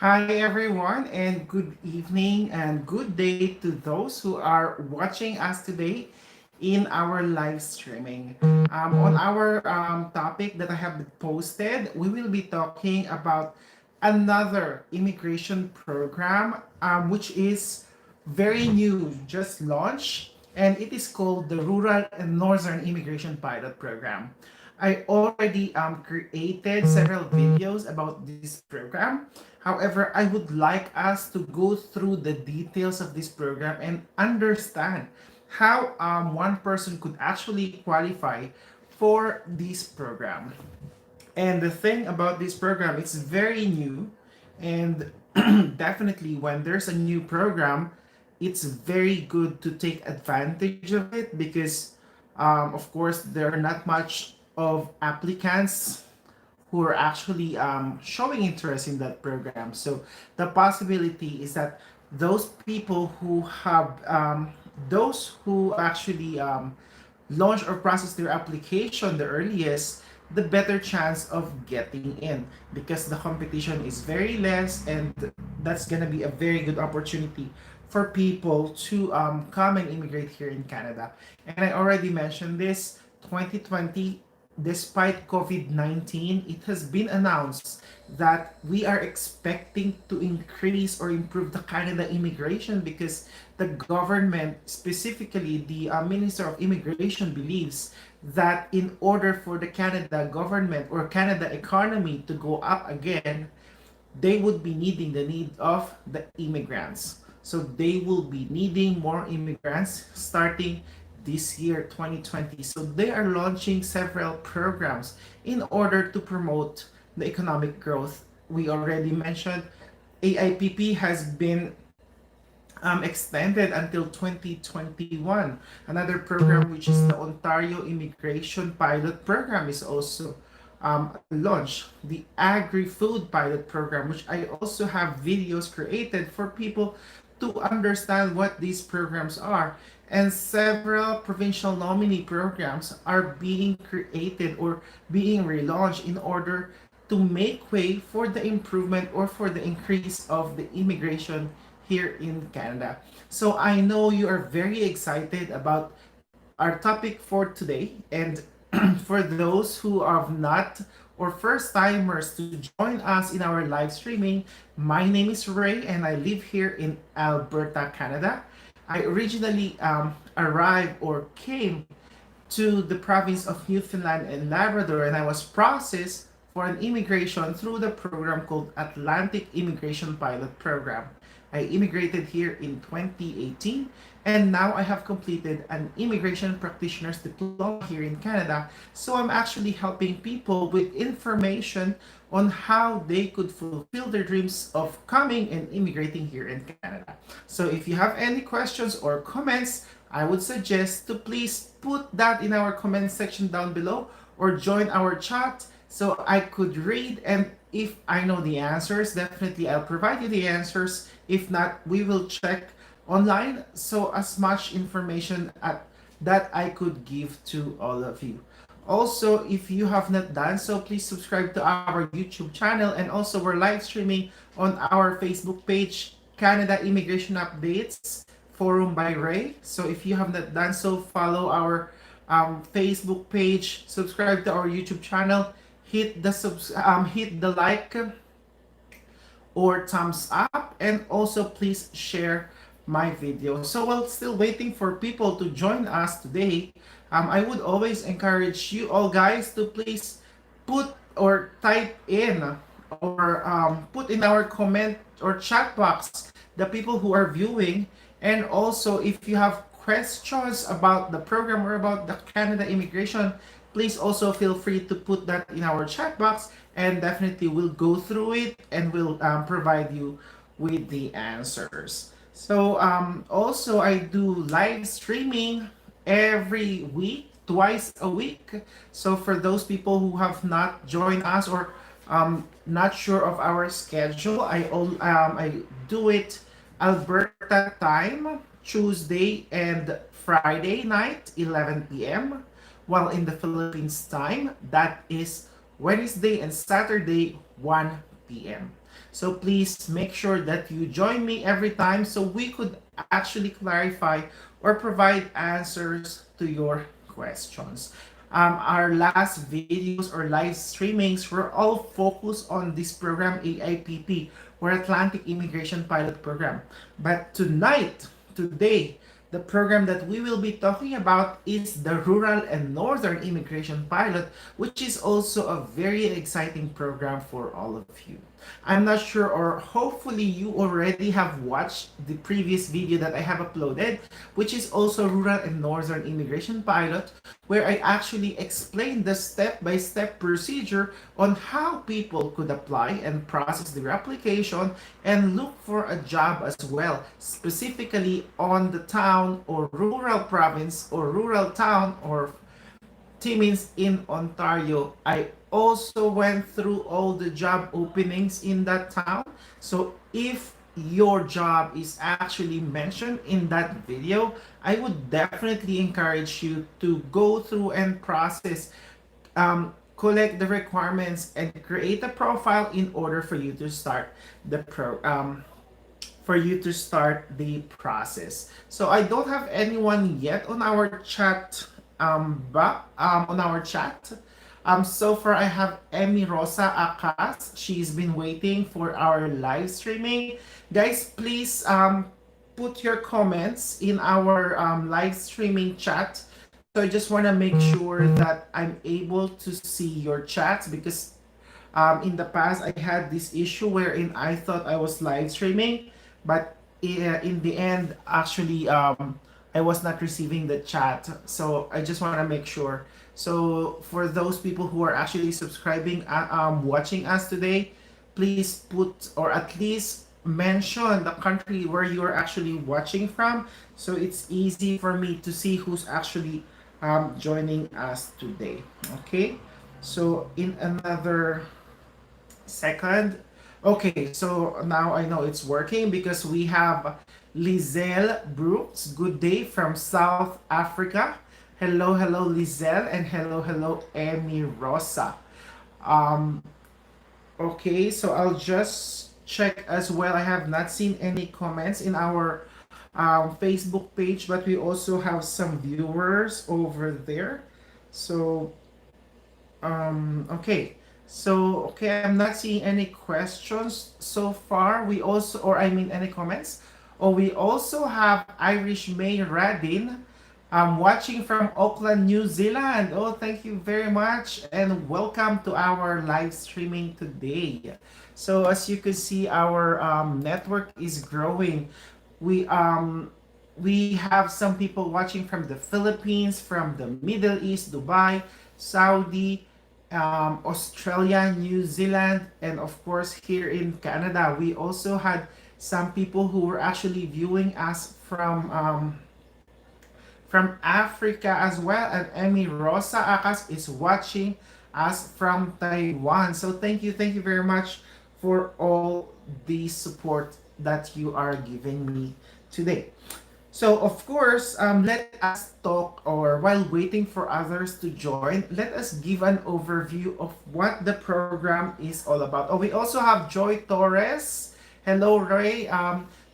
Hi, everyone, and good evening and good day to those who are watching us today in our live streaming. On our topic that I have posted, we will be talking about another immigration program, which is very new, just launched, and it is called the Rural and Northern Immigration Pilot Program. I already created several videos about this program. However, I would like us to go through the details of this program and understand how one person could actually qualify for this program. And the thing about this program, it's very new, and definitely when there's a new program, it's very good to take advantage of it because, of course, there are not much of applicants who are actually showing interest in that program. So the possibility is that those people who have those who actually launch or process their application the earliest, the better chance of getting in because the competition is very less, and that's gonna be a very good opportunity for people to come and immigrate here in Canada. And I already mentioned this 2020, despite COVID 19, it has been announced that we are expecting to increase or improve the Canada immigration because the government, specifically the Minister of Immigration, believes that in order for the Canada government or Canada economy to go up again, they would be needing the need of the immigrants. So they will be needing more immigrants starting this year 2020. So they are launching several programs in order to promote the economic growth. We already mentioned AIPP has been extended until 2021. Another program, which is the Ontario Immigration Pilot Program, is also launched. The Agri-Food Pilot Program, which I also have videos created for people to understand what these programs are. And several provincial nominee programs are being created or being relaunched in order to make way for the improvement or for the increase of the immigration here in Canada. So I know you are very excited about our topic for today. And for those who are not or first timers to join us in our live streaming, my name is Ray and I live here in Alberta, Canada. I originally arrived or came to the province of Newfoundland and Labrador, and I was processed for an immigration through the program called Atlantic Immigration Pilot Program. I immigrated here in 2018, and now I have completed an immigration practitioner's diploma here in Canada. So I'm actually helping people with information on how they could fulfill their dreams of coming and immigrating here in Canada. So if you have any questions or comments, I would suggest to please put that in our comment section down below or join our chat so I could read, and if I know the answers, definitely I'll provide you the answers. If not, we will check online so as much information that I could give to all of you. Also, if you have not done so, please subscribe to our YouTube channel, and also we're live streaming on our Facebook page, Canada Immigration Updates Forum by Ray. So if you have not done so, follow our Facebook page, subscribe to our YouTube channel, hit the like or thumbs up, and also please share my video. So while still waiting for people to join us today, I would always encourage you all guys to please put or type in or put in our comment or chat box the people who are viewing, and also if you have questions about the program or about the Canada immigration, please also feel free to put that in our chat box, and definitely we'll go through it and we'll provide you with the answers. So also I do live streaming every week, twice a week. So for those people who have not joined us or not sure of our schedule, I do it Alberta time, Tuesday and Friday night, 11 p.m. While in the Philippines time, that is Wednesday and Saturday, 1 p.m. So please make sure that you join me every time so we could actually clarify or provide answers to your questions. Our last videos or live streamings were all focused on this program, AIPP, or Atlantic Immigration Pilot Program. But today, the program that we will be talking about is the Rural and Northern Immigration Pilot, which is also a very exciting program for all of you. I'm not sure, or hopefully you already have watched the previous video that I have uploaded, which is also Rural and Northern Immigration Pilot, where I actually explained the step-by-step procedure on how people could apply and process their application and look for a job as well, specifically on the town or rural province or rural town or Timmins in Ontario. I also went through all the job openings in that town. So if your job is actually mentioned in that video, I would definitely encourage you to go through and process, collect the requirements, and create a profile in order for you to start the the process. So I don't have anyone yet on our chat, on our chat. So far I have Emmy Rosa Akas. She's been waiting for our live streaming. Guys, please put your comments in our live streaming chat. So I just want to make sure that I'm able to see your chats, because in the past I had this issue wherein I thought I was live streaming, but in the end, actually, I was not receiving the chat. So I just want to make sure. So for those people who are actually subscribing, watching us today, please put, or at least mention the country where you are actually watching from, so it's easy for me to see who's actually joining us today. Okay, so in another second. Okay, so now I know it's working because we have Lizelle Brooks. Good day from South Africa. Hello, hello, Lizelle, and hello, hello, Emmy Rosa. Um, okay, so I'll just check as well. I have not seen any comments in our Facebook page, but we also have some viewers over there. So okay. So, okay, I'm not seeing any questions so far. We also, or I mean, any comments. Oh, we also have Irish May Radin, watching from Auckland, New Zealand. Oh, thank you very much, and welcome to our live streaming today. So, as you can see, our network is growing. We um, we have some people watching from the Philippines, from the Middle East, Dubai, Saudi, Australia, New Zealand, and of course here in Canada. We also had some people who were actually viewing us from Africa as well. And Emmy Rosa Akas is watching us from Taiwan. So thank you very much for all the support that you are giving me today. So, of course, let us talk, or while waiting for others to join, let us give an overview of what the program is all about. Oh, we also have Joy Torres. Hello, Ray.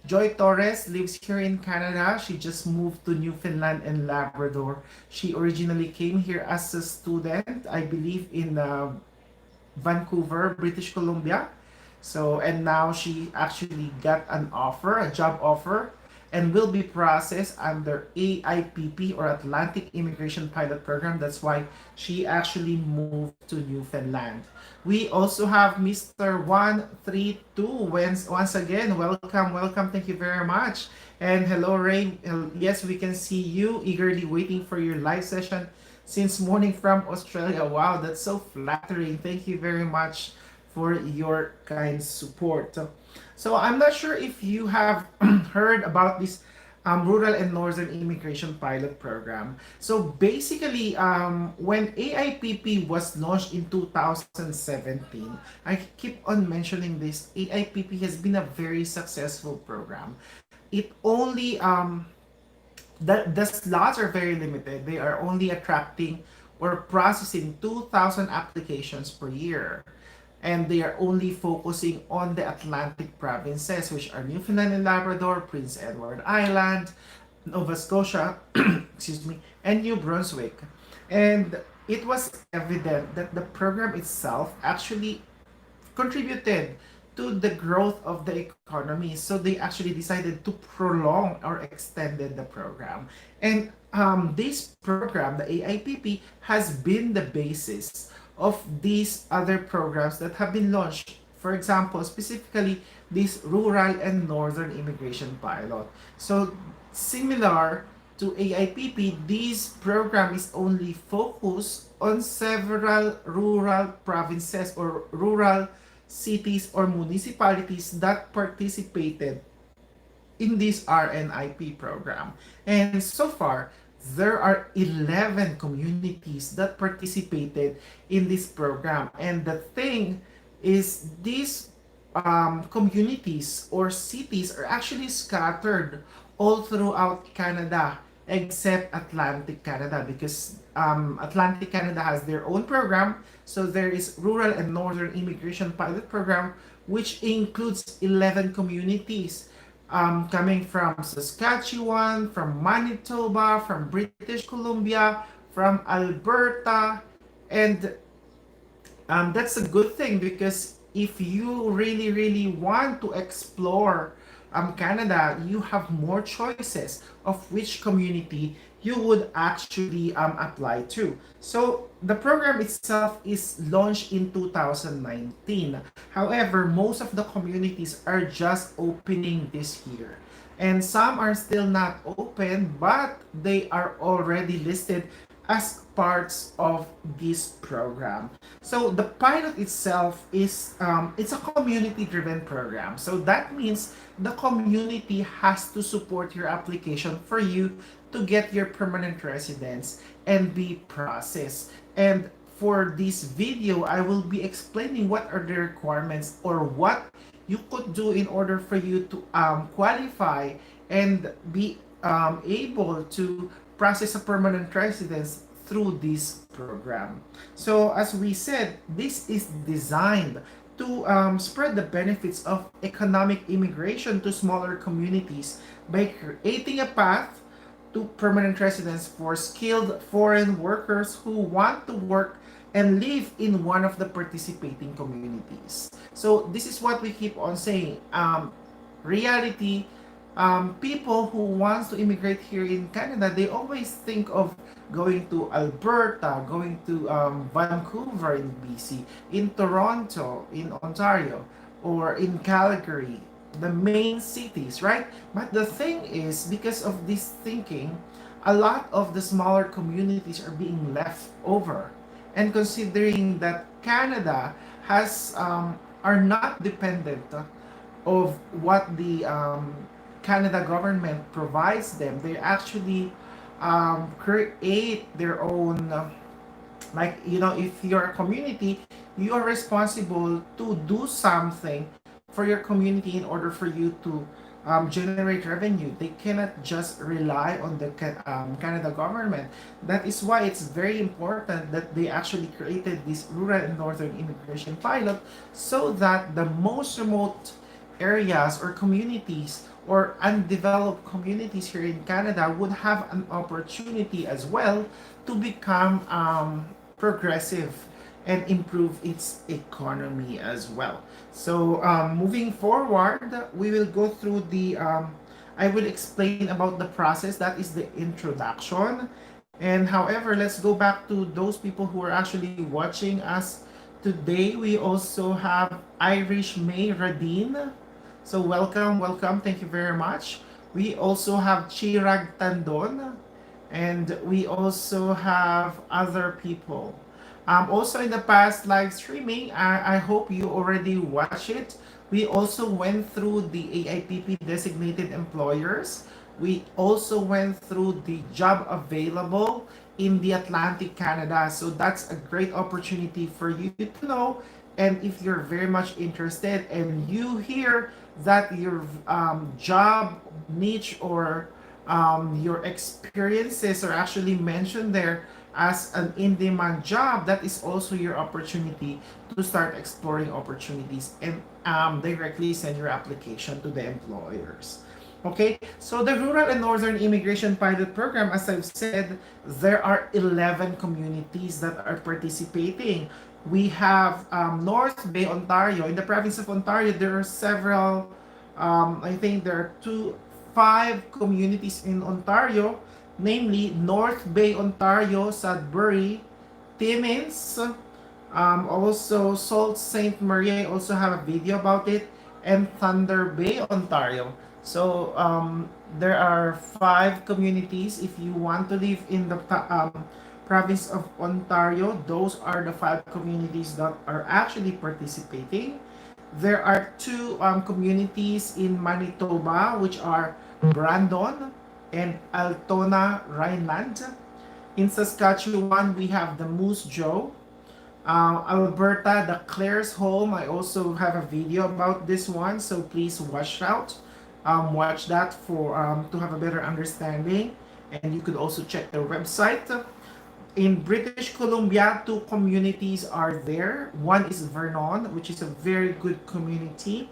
Joy Torres lives here in Canada. She just moved to Newfoundland and Labrador. She originally came here as a student, I believe, in Vancouver, British Columbia. So, and now she actually got an offer, a job offer, and will be processed under AIPP, or Atlantic Immigration Pilot Program. That's why she actually moved to Newfoundland. We also have Mr. 132. Once again, welcome, welcome. Thank you very much. And hello, Ray. Yes, we can see you eagerly waiting for your live session since morning from Australia. Wow, that's so flattering. Thank you very much for your kind support. So I'm not sure if you have heard about this Rural and Northern Immigration Pilot Program. So basically, when AIPP was launched in 2017, I keep on mentioning this, AIPP has been a very successful program. It only, the slots are very limited. They are only attracting or processing 2,000 applications per year. and they are only focusing on the Atlantic provinces, which are Newfoundland and Labrador, Prince Edward Island, Nova Scotia, excuse me, and New Brunswick. And it was evident that the program itself actually contributed to the growth of the economy. So they actually decided to prolong or extended the program. And this program, the AIPP, has been the basis of these other programs that have been launched. For example, specifically this rural and northern immigration pilot. So similar to AIPP, this program is only focused on several rural provinces or rural cities or municipalities that participated in this RNIP program. And so far, there are 11 communities that participated in this program. And the thing is, these communities or cities are actually scattered all throughout Canada except Atlantic Canada, because Atlantic Canada has their own program. So there is Rural and Northern Immigration Pilot Program, which includes 11 communities coming from Saskatchewan, from Manitoba, from British Columbia, from Alberta, and that's a good thing, because if you really want to explore Canada, you have more choices of which community you would actually apply to. So the program itself is launched in 2019. However, most of the communities are just opening this year. And some are still not open, but they are already listed as parts of this program. So the pilot itself is it's a community-driven program. So that means the community has to support your application for you to get your permanent residence and be processed. And for this video, I will be explaining what are the requirements or what you could do in order for you to qualify and be able to process a permanent residence through this program. So as we said, this is designed to spread the benefits of economic immigration to smaller communities by creating a path to permanent residence for skilled foreign workers who want to work and live in one of the participating communities. So this is what we keep on saying. Reality, people who wants to immigrate here in Canada, they always think of going to Alberta, going to Vancouver in BC, in Toronto, in Ontario, or in Calgary, the main cities, right? But the thing is, because of this thinking, a lot of the smaller communities are being left over. And considering that Canada has are not dependent of what the Canada government provides them, they actually create their own like, you know, if you're a community, you are responsible to do something for your community in order for you to generate revenue. They cannot just rely on the Canada government. That is why it's very important that they actually created this rural and northern immigration pilot, so that the most remote areas or communities or undeveloped communities here in Canada would have an opportunity as well to become progressive and improve its economy as well. So moving forward, we will go through the, I will explain about the process. That is the introduction. And however, let's go back to those people who are actually watching us today. We also have Irish May Radin. So welcome, welcome. Thank you very much. We also have Chirag Tandon. And we also have other people. Also in the past live streaming, I hope you already watched it. We also went through the AIPP designated employers. We also went through the job available in the Atlantic Canada. So that's a great opportunity for you to know. And if you're very much interested and you hear that your job niche or your experiences are actually mentioned there, as an in-demand job, that is also your opportunity to start exploring opportunities and directly send your application to the employers. Okay, so the Rural and Northern Immigration Pilot Program, as I've said, there are 11 communities that are participating. We have North Bay, Ontario. In the province of Ontario, there are several, I think there are five communities in Ontario, namely North Bay, Ontario, Sudbury, Timmins, also Sault Ste. Marie. I also have a video about it, and Thunder Bay, Ontario. So there are five communities. If you want to live in the province of Ontario, those are the five communities that are actually participating. There are two communities in Manitoba, which are Brandon and Altona, Rhineland. In Saskatchewan, we have the Moose Jaw. Alberta, the Claire's Home. I also have a video about this one, so please watch that for to have a better understanding. And you could also check their website. In British Columbia, two communities are there. One is Vernon, which is a very good community.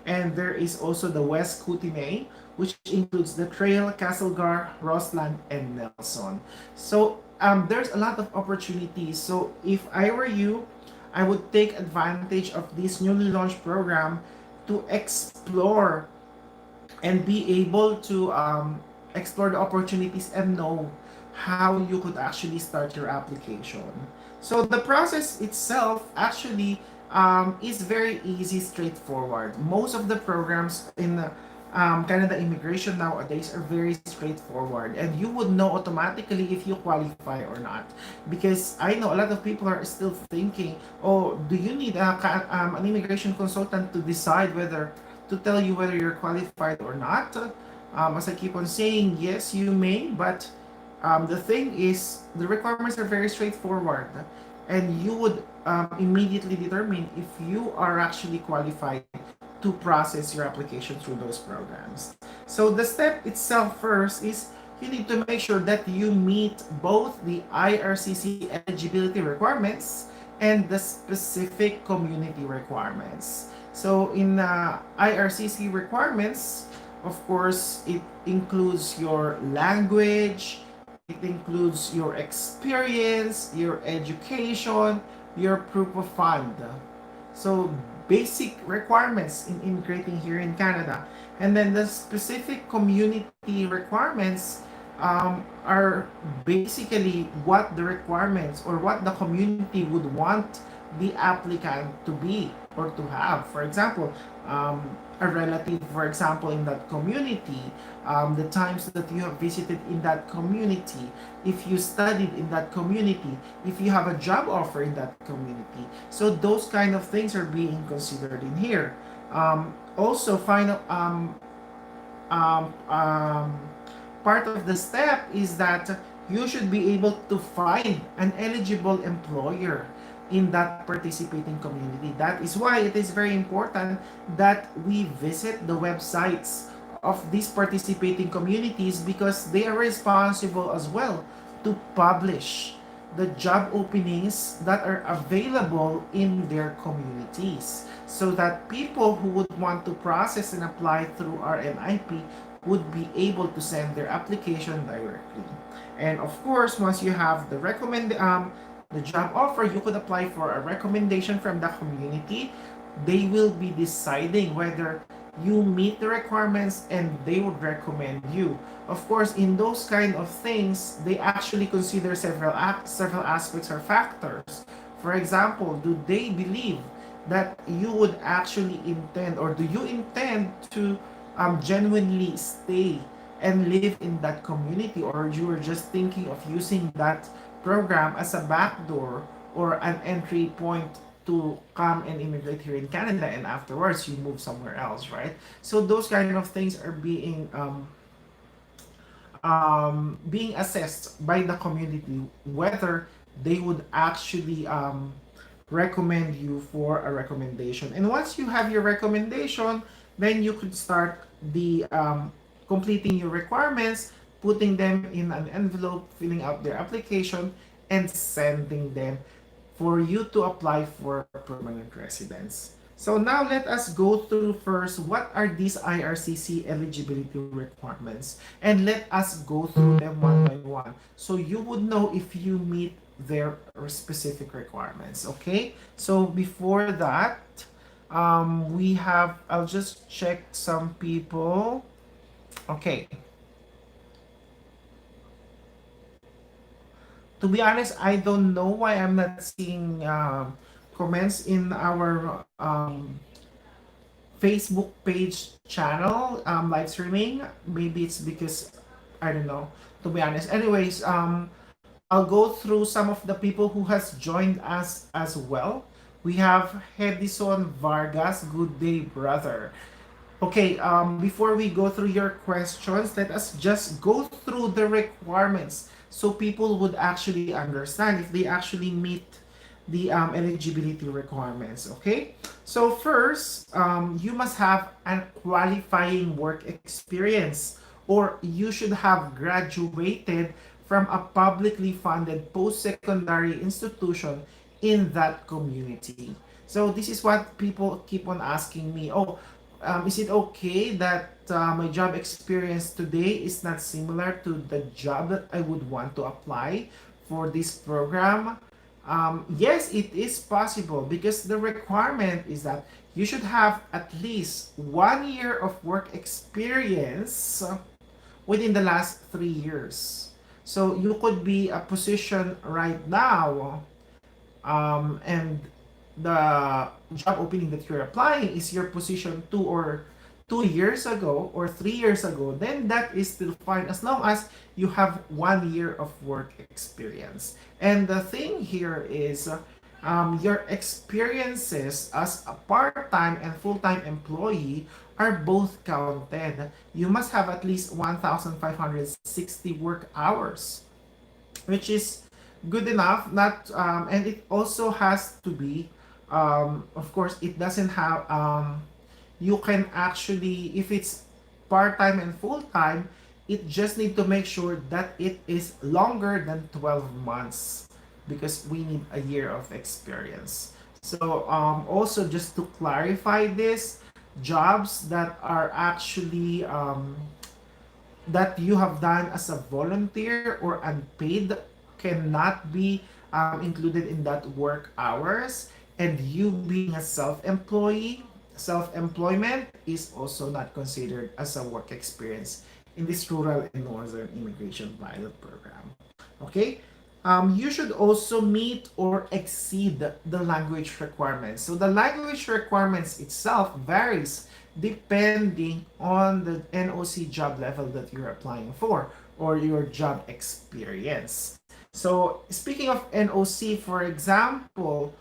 And there is also the West Kootenay, which includes the Trail, Castlegar, Rossland, and Nelson. So there's a lot of opportunities. So if I were you, I would take advantage of this newly launched program to explore and be able to explore the opportunities and know how you could actually start your application. So the process itself actually is very easy, straightforward. Most of the programs in Canada immigration nowadays are very straightforward, and you would know automatically if you qualify or not. Because I know a lot of people are still thinking, oh, do you need an immigration consultant to decide whether to tell you whether you're qualified or not? As I keep on saying, yes, you may, but the thing is, the requirements are very straightforward, and you would immediately determine if you are actually qualified to process your application through those programs. So the step itself first is you need to make sure that you meet both the Ircc eligibility requirements and the specific community requirements. So in Ircc requirements, of course, it includes your language, it includes your experience, your education, your proof of fund. So basic requirements in immigrating here in Canada. And then the specific community requirements are basically what the requirements or what the community would want the applicant to be or to have. For example, a relative, for example, in that community, the times that you have visited in that community, if you studied in that community, if you have a job offer in that community. So those kind of things are being considered in here. Also, final um, um, part of the step is that you should be able to find an eligible employer in that participating community. That is why it is very important that we visit the websites of these participating communities, because they are responsible as well to publish the job openings that are available in their communities, so that people who would want to process and apply through RNIP would be able to send their application directly. And of course, once you have the job offer, you could apply for a recommendation from the community. They will be deciding whether you meet the requirements and they would recommend you. Of course, in those kind of things, they actually consider several aspects or factors. For example, do they believe that you would actually intend, or do you intend to genuinely stay and live in that community, or you are just thinking of using that program as a backdoor or an entry point to come and immigrate here in Canada, and afterwards you move somewhere else, right? So those kind of things are being assessed by the community whether they would actually recommend you for a recommendation. And once you have your recommendation, then you could start the completing your requirements, putting them in an envelope, filling out their application, and sending them for you to apply for permanent residence. So now let us go through first what are these IRCC eligibility requirements, and let us go through them one by one so you would know if you meet their specific requirements. Okay, so before that, I'll just check some people. Okay, to be honest, I don't know why I'm not seeing comments in our Facebook page channel live streaming. Maybe it's because I don't know. To be honest, anyways, I'll go through some of the people who has joined us as well. We have Hedison Vargas. Good day, brother. Okay, before we go through your questions, let us just go through the requirements so people would actually understand if they actually meet the eligibility requirements. Okay, so first, you must have a qualifying work experience, or you should have graduated from a publicly funded post-secondary institution in that community. So this is what people keep on asking me. Oh, is it okay that my job experience today is not similar to the job that I would want to apply for this program? Yes, it is possible because the requirement is that you should have at least 1 year of work experience within the last 3 years. So you could be a position right now, and the job opening that you're applying is your position 2 years ago or 3 years ago, then that is still fine as long as you have 1 year of work experience. And the thing here is your experiences as a part-time and full-time employee are both counted. You must have at least 1,560 work hours, which is good enough. Not and it also has to be, of course, it doesn't have. You can actually, if it's part time and full time, it just need to make sure that it is longer than 12 months because we need a year of experience. So also just to clarify this, jobs that are actually that you have done as a volunteer or unpaid cannot be included in that work hours. And you being a self-employee, self-employment is also not considered as a work experience in this rural and northern immigration pilot program. Okay? You should also meet or exceed the language requirements. So the language requirements itself varies depending on the NOC job level that you're applying for or your job experience. So speaking of NOC, for example,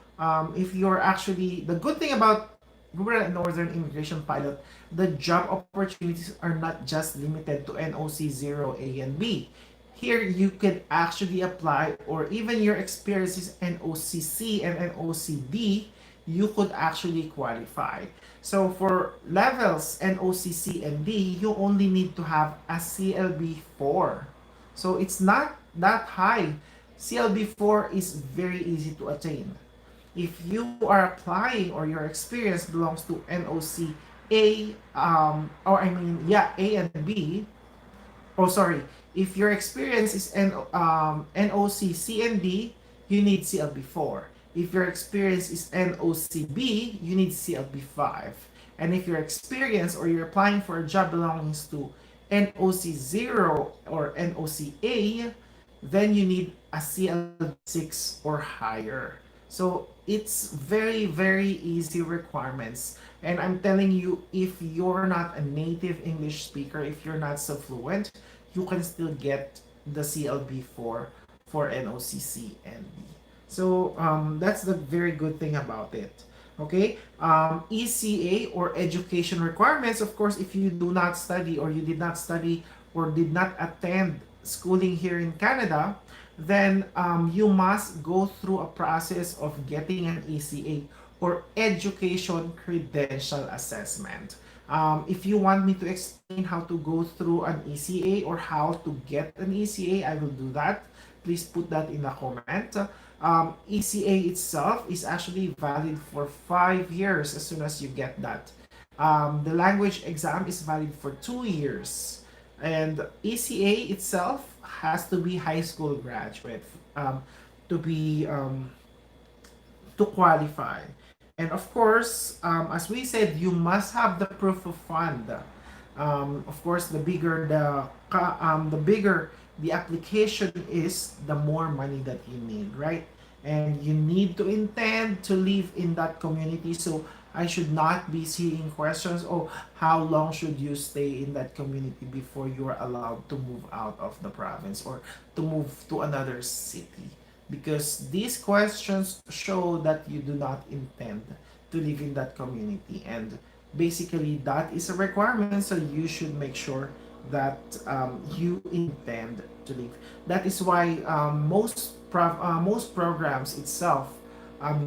if you're actually, the good thing about rural and northern immigration pilot, the job opportunities are not just limited to NOC 0, A, and B. Here you could actually apply, or even your experience is NOCC and NOCD, you could actually qualify. So for levels NOCC and D, you only need to have a CLB 4. So it's not that high. CLB 4 is very easy to attain. If you are applying or your experience belongs to NOC A, A and B, oh sorry, if your experience is NOC C and D, you need CLB 4. If your experience is NOCB, you need CLB 5. And if your experience or you're applying for a job belongs to NOC 0 or NOC A, then you need a CLB 6 or higher. So it's very, very easy requirements. And I'm telling you, if you're not a native English speaker, if you're not so fluent, you can still get the CLB for NOCC and B. So that's the very good thing about it. Okay, ECA or education requirements. Of course, if you do not study or you did not study or did not attend schooling here in Canada, then you must go through a process of getting an ECA or education credential assessment. If you want me to explain how to go through an ECA or how to get an ECA, I will do that. please put that in the comment. ECA itself is actually valid for 5 years as soon as you get that. The language exam is valid for 2 years. And ECA itself has to be high school graduate to be to qualify. And of course, as we said, you must have the proof of fund. Of course, the bigger the application is, the more money that you need, right? And you need to intend to live in that community. So I should not be seeing questions. Oh, how long should you stay in that community before you are allowed to move out of the province or to move to another city? Because these questions show that you do not intend to live in that community, and basically that is a requirement, so you should make sure that you intend to live. That is why most programs itself,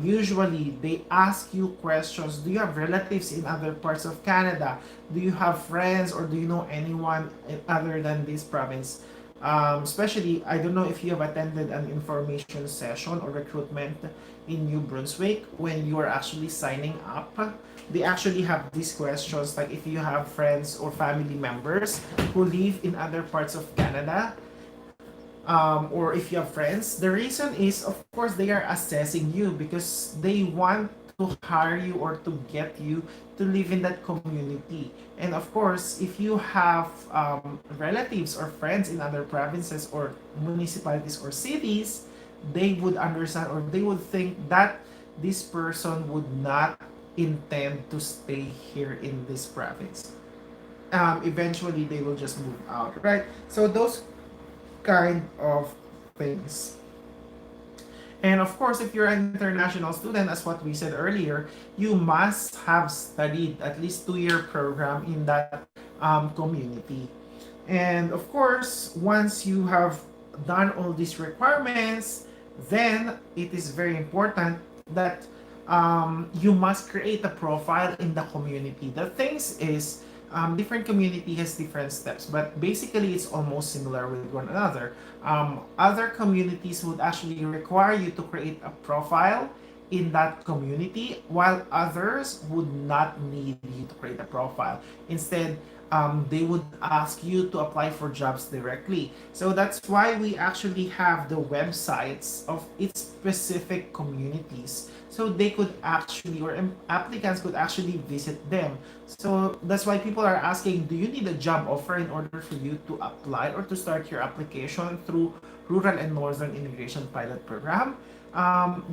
usually they ask you questions. Do you have relatives in other parts of Canada? Do you have friends, or do you know anyone other than this province? Especially, I don't know if you have attended an information session or recruitment in New Brunswick when you are actually signing up. They actually have these questions like if you have friends or family members who live in other parts of Canada, or if you have friends. The reason is, of course, they are assessing you because they want to hire you or to get you to live in that community. And of course, if you have relatives or friends in other provinces or municipalities or cities, they would understand, or they would think that this person would not intend to stay here in this province. Eventually, they will just move out, right? So those kind of things. And of course, if you're an international student, as what we said earlier, you must have studied at least 2-year program in that community. And of course, once you have done all these requirements, then it is very important that you must create a profile in the community. The things is, different community has different steps, but basically it's almost similar with one another. Other communities would actually require you to create a profile in that community, while others would not need you to create a profile. Instead, they would ask you to apply for jobs directly. So that's why we actually have the websites of its specific communities. So they could actually, or applicants could actually visit them. So that's why people are asking, do you need a job offer in order for you to apply or to start your application through Rural and Northern Immigration Pilot Program?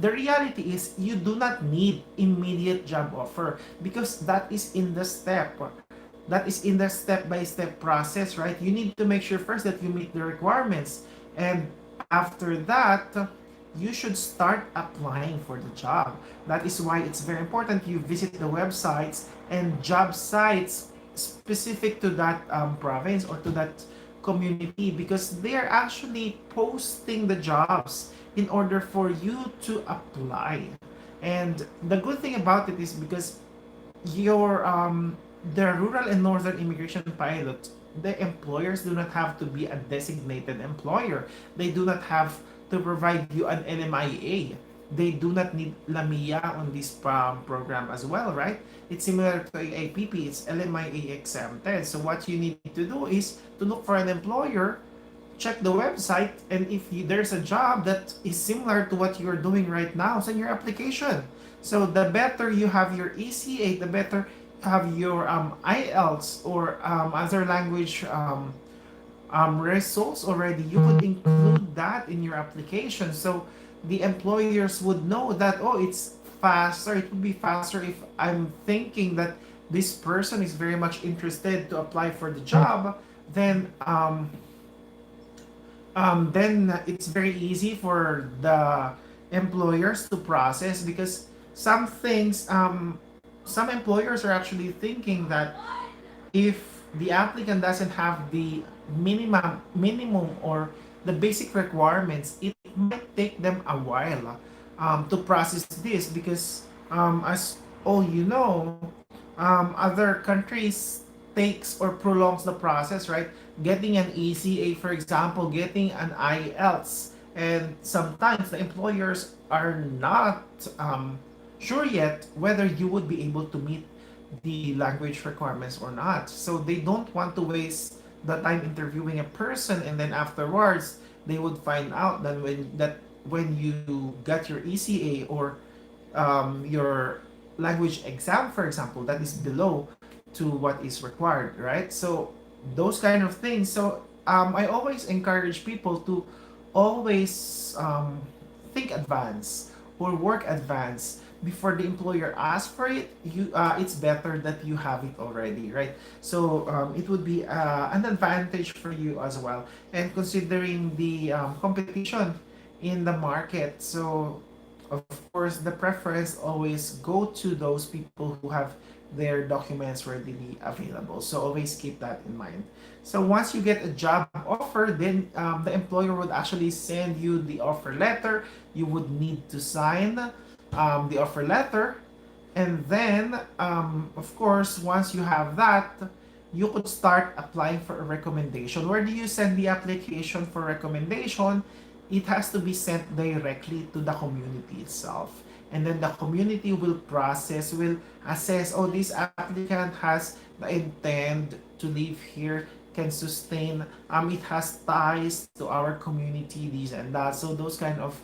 The reality is you do not need immediate job offer because that is in the step-by-step process, right? You need to make sure first that you meet the requirements, and after that you should start applying for the job. That is why it's very important you visit the websites and job sites specific to that province or to that community, because they are actually posting the jobs in order for you to apply. And the good thing about it is because your the rural and northern immigration pilot, the employers do not have to be a designated employer. They do not have to provide you an LMIA. They do not need LAMIA on this program as well, right? It's similar to APP, it's LMIA exempted. So what you need to do is to look for an employer, check the website, and if there's a job that is similar to what you're doing right now, send your application. So the better you have your ECA, the better you have your IELTS or other language results already. You could include that in your application. So the employers would know that, oh, it's faster. It would be faster if I'm thinking that this person is very much interested to apply for the job, then it's very easy for the employers to process, because some employers are actually thinking that if the applicant doesn't have the minimum or the basic requirements, it might take them a while to process this, because as all you know, other countries takes or prolongs the process, right? Getting an ECA, for example, getting an IELTS, and sometimes the employers are not sure yet whether you would be able to meet the language requirements or not. So they don't want to waste the time interviewing a person, and then afterwards they would find out that when you got your ECA or your language exam, for example, that is below to what is required, right? So those kind of things. So I always encourage people to always think advance or work advance before the employer asks for it. It's better that you have it already, right? So it would be an advantage for you as well, and considering the competition in the market. So of course the preference always go to those people who have their documents readily available. So always keep that in mind. So once you get a job offer, then the employer would actually send you the offer letter. You would need to sign the offer letter, and then of course once you have that, you could start applying for a recommendation. Where do you send the application for recommendation? It has to be sent directly to the community itself, and then the community will assess, oh, this applicant has the intent to live here, can sustain, it has ties to our community, these and that. So those kind of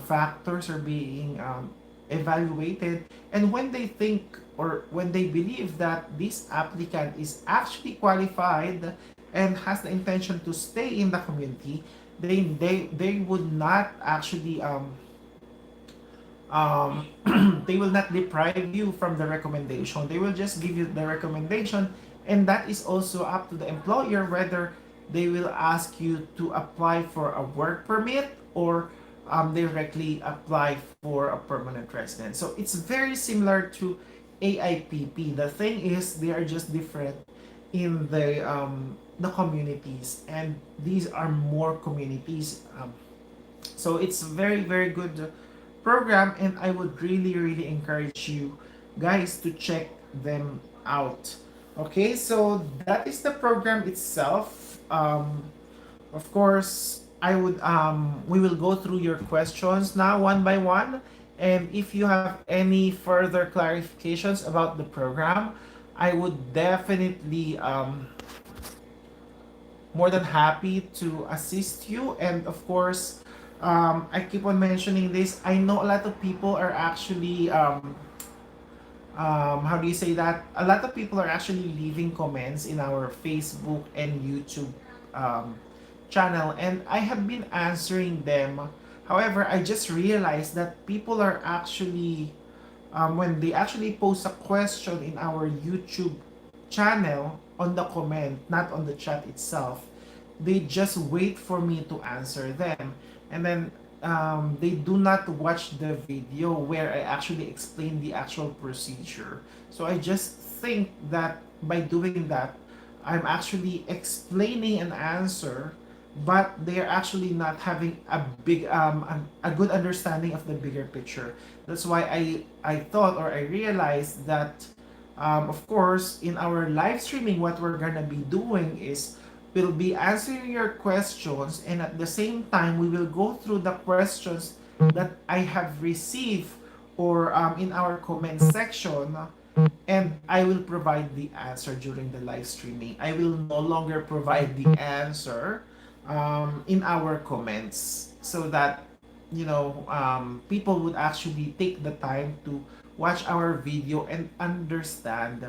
factors are being evaluated, and when they think or when they believe that this applicant is actually qualified and has the intention to stay in the community, they would not actually um, they will not deprive you from the recommendation. They will just give you the recommendation, and that is also up to the employer whether they will ask you to apply for a work permit or directly apply for a permanent resident. So it's very similar to AIPP. The thing is, they are just different in the communities, and these are more communities. So it's very good program, and I would really encourage you guys to check them out. Okay, so that is the program itself. Of course, I would we will go through your questions now one by one, and if you have any further clarifications about the program, I would definitely more than happy to assist you. And of course, I keep on mentioning this. I know a lot of people are actually how do you say that? A lot of people are actually leaving comments in our Facebook and YouTube channel, and I have been answering them. However, I just realized that people are actually when they actually post a question in our YouTube channel on the comment, not on the chat itself, they just wait for me to answer them. And then they do not watch the video where I actually explain the actual procedure. So I just think that by doing that, I'm actually explaining an answer, but they're actually not having a big a good understanding of the bigger picture. That's why I thought, or I realized that of course in our live streaming, what we're gonna be doing is we'll be answering your questions, and at the same time we will go through the questions that I have received or in our comment section, and I will provide the answer during the live streaming. I will no longer provide the answer in our comments, so that people would actually take the time to watch our video and understand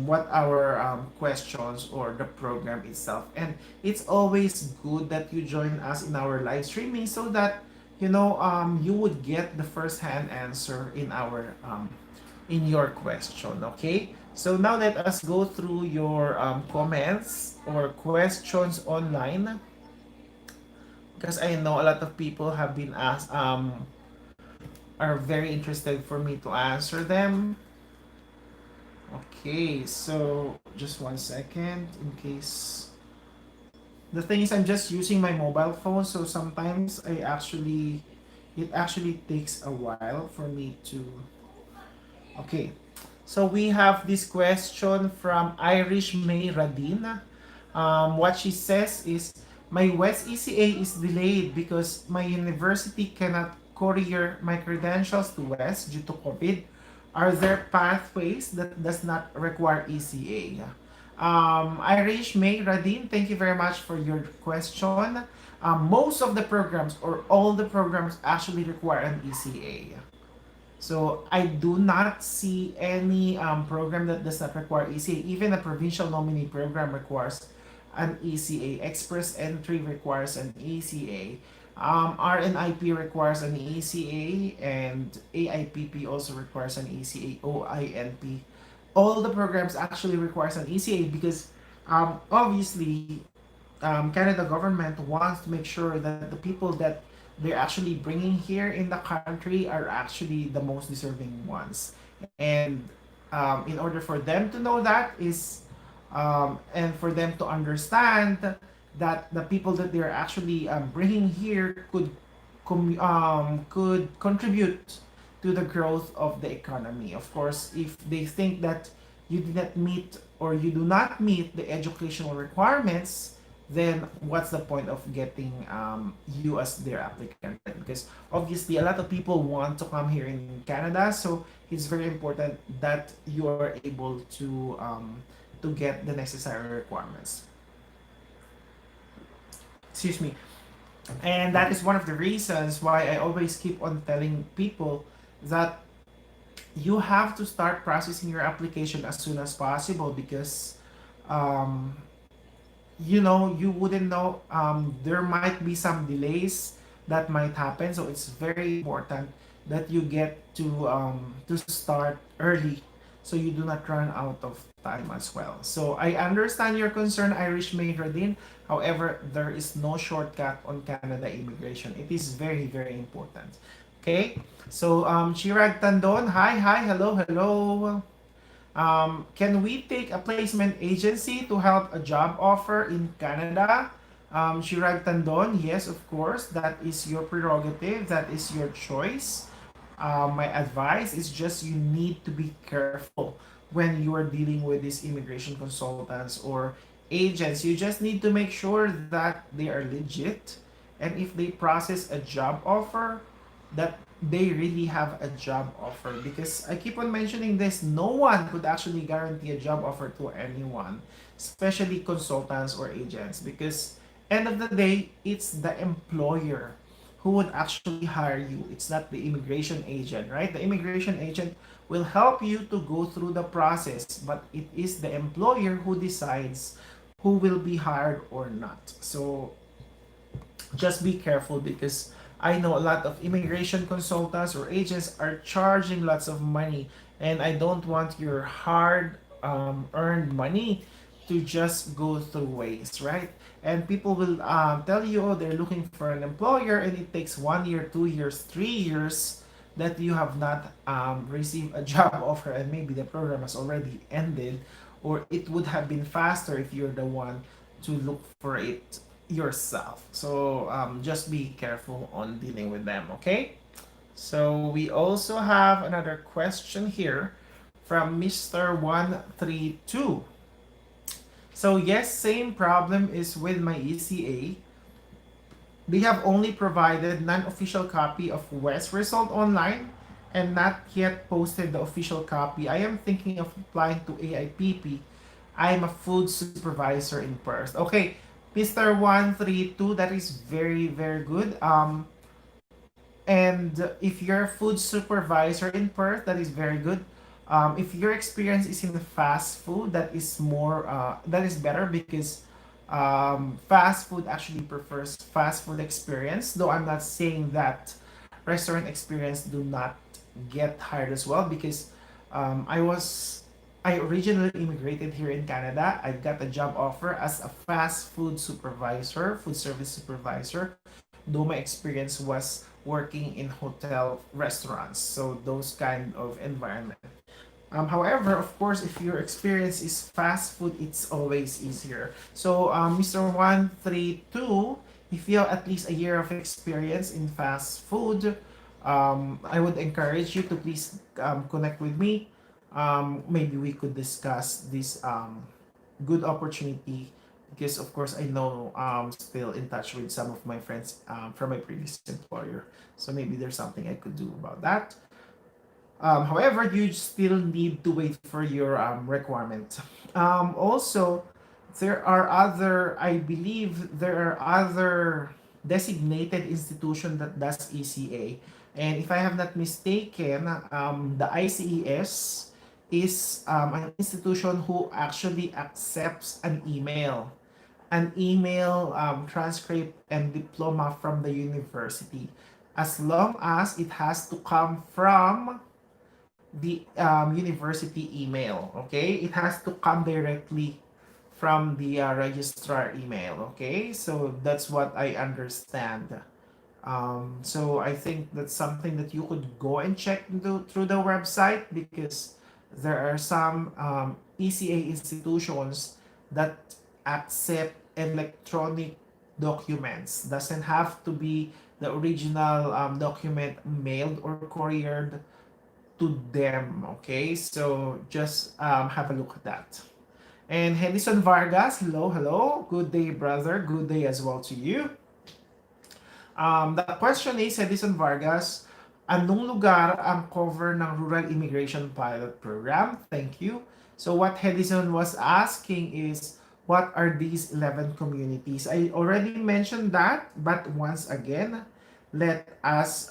what our questions or the program itself. And it's always good that you join us in our live streaming, so that you would get the first hand answer in your question. Okay, so now let us go through your comments or questions online, because I know a lot of people have been asked are very interested for me to answer them. Okay, so just one second in case. The thing is, I'm just using my mobile phone, so sometimes it actually takes a while for me to. Okay, so we have this question from Irish May Radin. What she says is, My West ECA is delayed because my university cannot courier my credentials to West due to COVID. Are there pathways that does not require ECA? Irish May Radin, thank you very much for your question. Most of the programs or all the programs actually require an ECA. So I do not see any program that does not require ECA. Even a provincial nominee program requires an ECA. Express entry requires an ECA. RNIP requires an ECA, and AIPP also requires an ECA. OINP, all the programs actually requires an ECA because obviously Canada government wants to make sure that the people that they're actually bringing here in the country are actually the most deserving ones. And in order for them to know that is, and for them to understand that the people that they're actually bringing here could contribute to the growth of the economy. Of course, if they think that you did not meet or you do not meet the educational requirements, then what's the point of getting you as their applicant? Because obviously a lot of people want to come here in Canada, so it's very important that you are able to get the necessary requirements. Excuse me. And that is one of the reasons why I always keep on telling people that you have to start processing your application as soon as possible because um, you wouldn't know, there might be some delays that might happen, so it's very important that you get to start early so you do not run out of time as well. So I understand your concern, Irish Maid Radin. However, there is no shortcut on Canada immigration. It is very, very important. Okay, so Chirag Tandon, hi, hello. Can we take a placement agency to help a job offer in Canada? Chirag Tandon, yes, of course, that is your prerogative, that is your choice. My advice is just you need to be careful when you are dealing with these immigration consultants or agents. You just need to make sure that they are legit, and if they process a job offer, that they really have a job offer. Because I keep on mentioning this, no one could actually guarantee a job offer to anyone, especially consultants or agents, because end of the day it's the employer who would actually hire you. It's not the immigration agent, right? The immigration agent will help you to go through the process, but it is the employer who decides who will be hired or not. So just be careful, because I know a lot of immigration consultants or agents are charging lots of money, and I don't want your hard earned money to just go through waste, right? And people will tell you, oh, they're looking for an employer, and it takes 1 year, 2 years, 3 years that you have not received a job offer, and maybe the program has already ended, or it would have been faster if you're the one to look for it yourself. So just be careful on dealing with them, okay? So we also have another question here from Mr. 132. So yes, same problem is with my ECA. They have only provided non-official copy of West result online and not yet posted the official copy. I am thinking of applying to AIPP. I'm a food supervisor in Perth. Okay, Mr. 132, that is very, very good. And if you're a food supervisor in Perth, that is very good. If your experience is in the fast food, that is more that is better, because fast food actually prefers fast food experience. Though I'm not saying that restaurant experience do not get hired as well, because I originally immigrated here in Canada. I got a job offer as a fast food supervisor, food service supervisor, though my experience was working in hotel restaurants, so those kind of environment. However, of course, if your experience is fast food, it's always easier. So, Mr. 132, if you have at least a year of experience in fast food, I would encourage you to please connect with me. Maybe we could discuss this good opportunity because of course I know still in touch with some of my friends from my previous employer. So maybe there's something I could do about that. However, you still need to wait for your requirement. Also, there are other, I believe there are other designated institution that does ECA. And if I have not mistaken, the ICES is an institution who actually accepts an email transcript and diploma from the university, as long as it has to come from the university email. Okay, it has to come directly from the registrar email. Okay, so that's what I understand. So I think that's something that you could go and check through the website, because there are some ECA institutions that accept electronic documents. Doesn't have to be the original document mailed or couriered to them. Okay, so just have a look at that. And Henderson Vargas, hello, hello. Good day, brother. Good day as well to you. The question is, Edison Vargas, anong lugar ang cover ng Rural Immigration Pilot Program? Thank you. So what Edison was asking is, what are these 11 communities? I already mentioned that, but once again, let us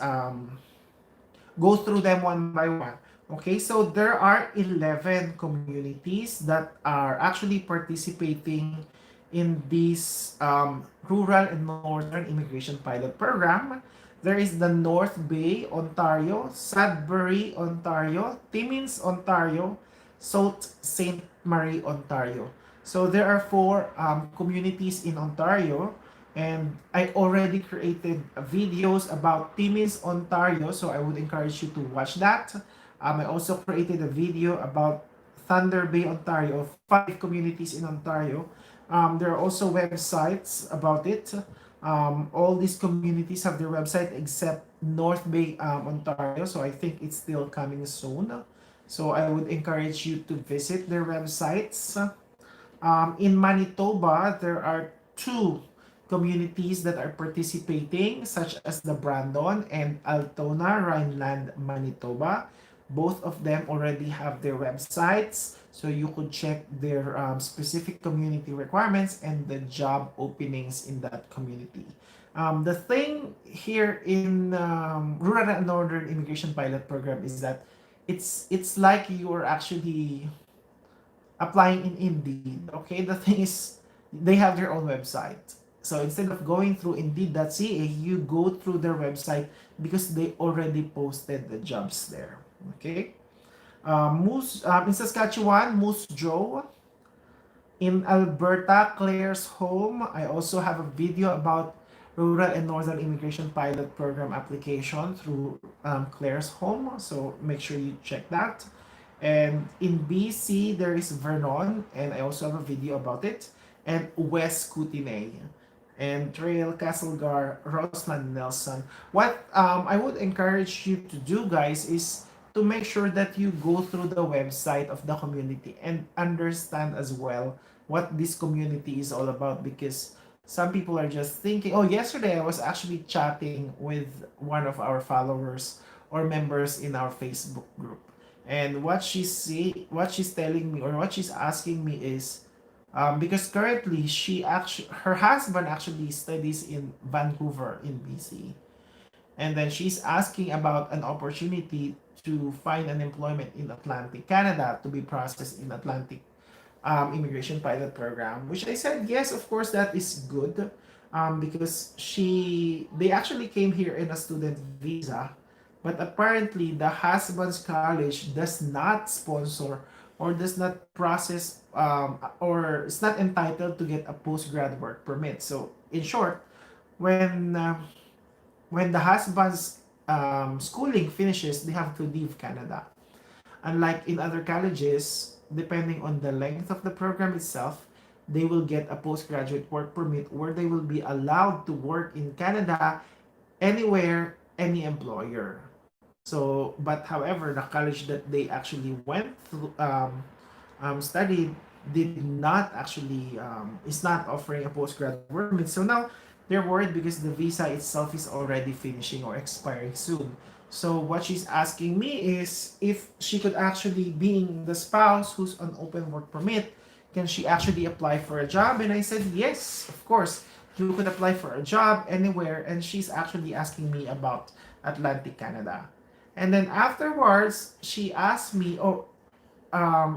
go through them one by one. Okay, so there are 11 communities that are actually participating in this rural and northern immigration pilot program. There is the North Bay, Ontario, Sudbury, Ontario, Timmins, Ontario, Sault Ste. Marie, Ontario. So there are four communities in Ontario, and I already created videos about Timmins, Ontario, so I would encourage you to watch that. I also created a video about Thunder Bay, Ontario, 5 communities in Ontario. There are also websites about it. All these communities have their website except North Bay, Ontario, so I think it's still coming soon. So I would encourage you to visit their websites. In Manitoba, there are 2 communities that are participating, such as the Brandon and Altona, Rhineland, Manitoba. Both of them already have their websites, so you could check their specific community requirements and the job openings in that community. The thing here in Rural and Northern Immigration Pilot Program is that it's like you are actually applying in Indeed. Okay, the thing is, they have their own website. So instead of going through Indeed.ca, you go through their website because they already posted the jobs there. Okay. In Saskatchewan, Moose Joe. In Alberta, Claire's Home. I also have a video about Rural and Northern Immigration Pilot Program application through Claire's Home. So make sure you check that. And in BC, there is Vernon, and I also have a video about it. And West Kootenay. And Trail, Castlegar, Roseland, Nelson. What I would encourage you to do, guys, is to make sure that you go through the website of the community and understand as well what this community is all about, because some people are just thinking, oh, yesterday I was actually chatting with one of our followers or members in our Facebook group, and what she's telling me, or what she's asking me is, because currently her husband actually studies in Vancouver in BC, and then she's asking about an opportunity to find an employment in Atlantic Canada to be processed in Atlantic immigration pilot program, which I said yes, of course that is good, because they actually came here in a student visa, but apparently the husband's college does not sponsor or does not process, or is not entitled to get a postgrad work permit. So in short, when the husband's schooling finishes, they have to leave Canada. Unlike in other colleges, depending on the length of the program itself, they will get a postgraduate work permit where they will be allowed to work in Canada anywhere, any employer. So, but however, the college that they actually went through, studied, did not actually is not offering a postgrad work permit. So now they're worried because the visa itself is already finishing or expiring soon. So what she's asking me is if she could actually, being the spouse who's on open work permit, can she actually apply for a job? And I said yes, of course. You could apply for a job anywhere. And she's actually asking me about Atlantic Canada. And then afterwards, she asked me, "Oh,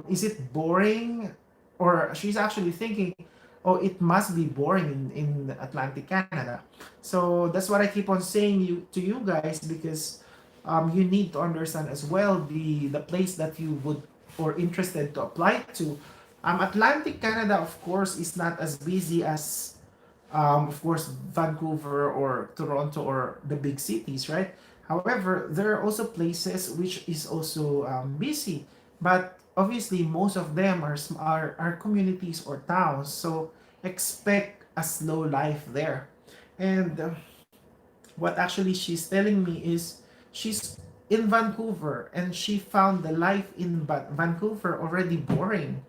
is it boring?" Or she's actually thinking, "Oh, it must be boring in Atlantic Canada." So that's what I keep on saying to you guys, because you need to understand as well the place that you would or interested to apply to. Atlantic Canada, of course, is not as busy as of course, Vancouver or Toronto or the big cities, right? However, there are also places which is also busy, but obviously most of them are communities or towns. So expect a slow life there. And what actually she's telling me is she's in Vancouver and she found the life in Vancouver already boring.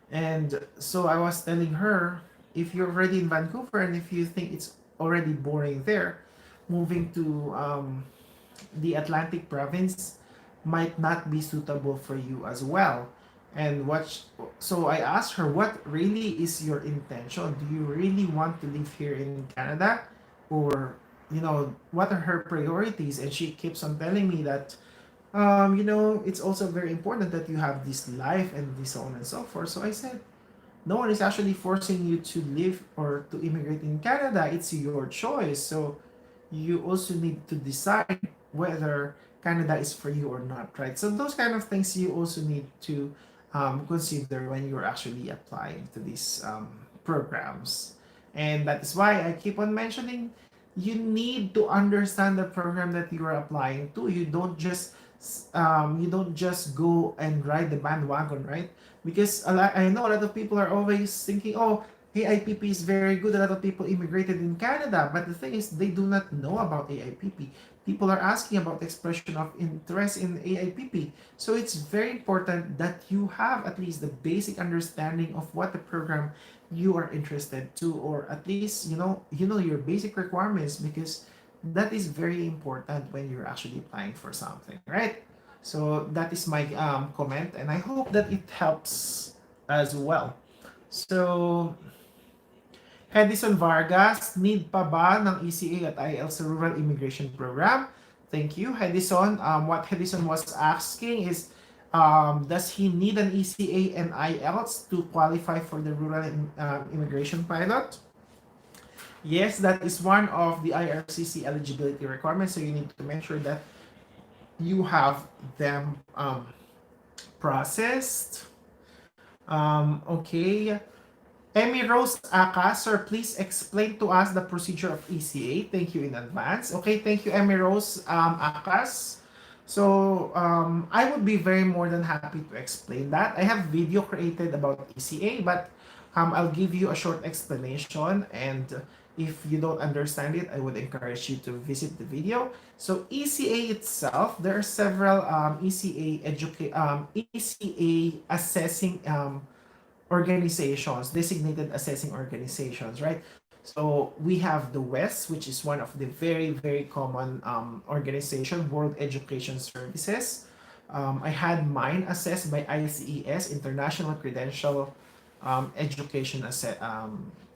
And so I was telling her, if you're already in Vancouver and if you think it's already boring there, moving to the Atlantic province might not be suitable for you as well. And so I asked her, what really is your intention? Do you really want to live here in Canada? Or, what are her priorities? And she keeps on telling me that it's also very important that you have this life and this so on and so forth. So I said, no one is actually forcing you to live or to immigrate in Canada. It's your choice. So you also need to decide whether Canada is for you or not, right? So those kind of things you also need to consider when you're actually applying to these programs. And that is why I keep on mentioning you need to understand the program that you are applying to. You don't just go and ride the bandwagon, right? Because I know a lot of people are always thinking, oh, AIPP is very good. A lot of people immigrated in Canada, but the thing is, they do not know about AIPP. People are asking about expression of interest in AIPP. So it's very important that you have at least the basic understanding of what the program you are interested to, or at least you know your basic requirements, because that is very important when you're actually applying for something, right? So that is my comment, and I hope that it helps as well. So, Hedison Vargas, need pa ba ng ECA at IELTS sa Rural Immigration Program? Thank you, Hedison. What Hedison was asking is, does he need an ECA and IELTS to qualify for the Rural Immigration Pilot? Yes, that is one of the Ircc eligibility requirements. So you need to make sure that you have them processed. Okay. Emmy Rose Aka, sir, please explain to us the procedure of ECA. Thank you in advance. Okay, thank you, Emmy Rose Akas. So, I would be very more than happy to explain that. I have video created about ECA, but I'll give you a short explanation, and if you don't understand it, I would encourage you to visit the video. So, ECA itself, there are several ECA assessing organizations, designated assessing organizations, right? So we have the WES, which is one of the very, very common organization, World Education Services. I had mine assessed by ICES, International Credential Education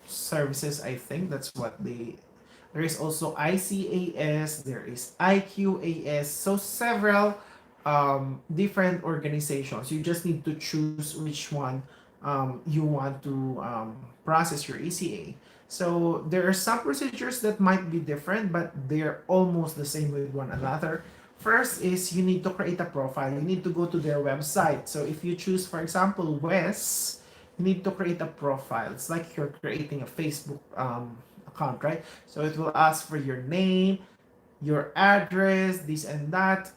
Services. I think that's what they. There is also ICAS, there is IQAS, so several different organizations. You just need to choose which one you want to process your ECA. So there are some procedures that might be different, but they're almost the same with one another. First is you need to create a profile. You need to go to their website. So if you choose, for example, WES, you need to create a profile. It's like you're creating a Facebook account, right? So it will ask for your name, your address, this and that.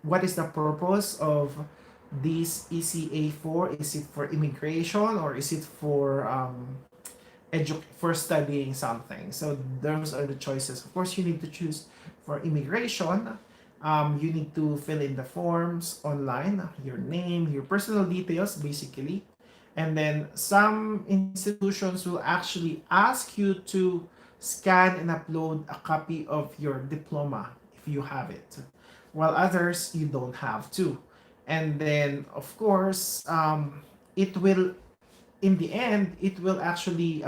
What is the purpose of this ECA for? Is it for immigration, or is it for for studying something? So those are the choices. Of course, you need to choose for immigration. You need to fill in the forms online, your name, your personal details, basically. And then some institutions will actually ask you to scan and upload a copy of your diploma if you have it, while others you don't have to. And then, of course, it will, in the end, it will actually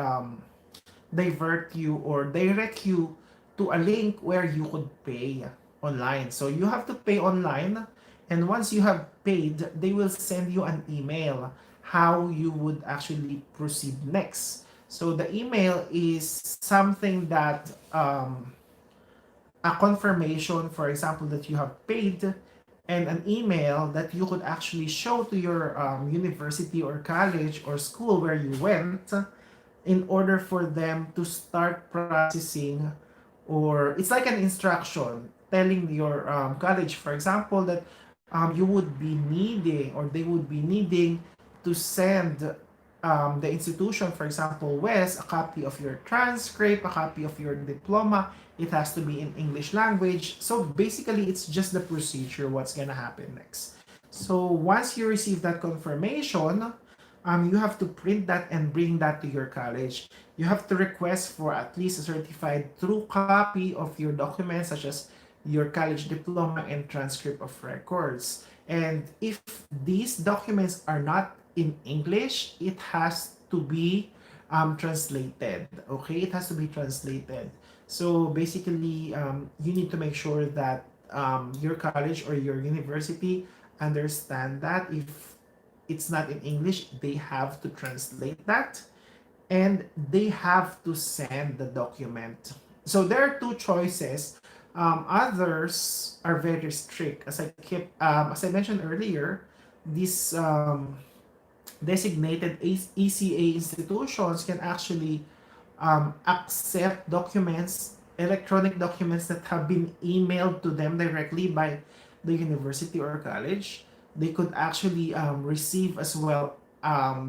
divert you or direct you to a link where you could pay online. So you have to pay online, and once you have paid, they will send you an email how you would actually proceed next. So the email is something that a confirmation, for example, that you have paid, and an email that you could actually show to your university or college or school where you went in order for them to start processing, or it's like an instruction telling your college, for example, that you would be needing or they would be needing to send the institution, for example, West, a copy of your transcript, a copy of your diploma. It has to be in English language. So basically, it's just the procedure, what's gonna happen next. So once you receive that confirmation, you have to print that and bring that to your college. You have to request for at least a certified true copy of your documents, such as your college diploma and transcript of records. And if these documents are not in English, it has to be translated. Okay, it has to be translated. So basically, you need to make sure that your college or your university understand that if it's not in English, they have to translate that and they have to send the document. So there are two choices. Others are very strict. As I mentioned earlier, these designated ECA institutions can actually accept documents, electronic documents that have been emailed to them directly by the university or college. They could actually receive as well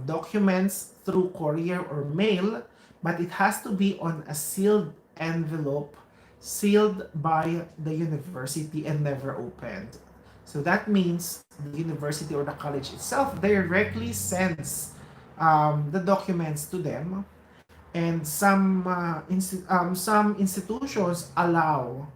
documents through courier or mail, but it has to be on a sealed envelope, sealed by the university and never opened. So that means the university or the college itself directly sends the documents to them, and some institutions allow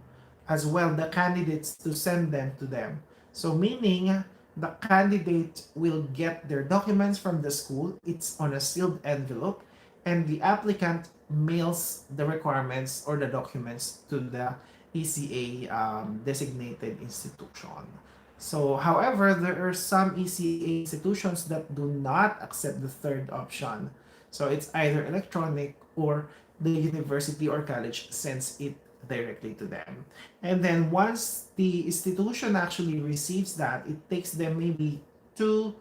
as well the candidates to send them to them. So meaning the candidate will get their documents from the school, it's on a sealed envelope, and the applicant mails the requirements or the documents to the ECA designated institution. So, however, there are some ECA institutions that do not accept the third option. So it's either electronic or the university or college sends it directly to them. And then once the institution actually receives that, it takes them maybe 2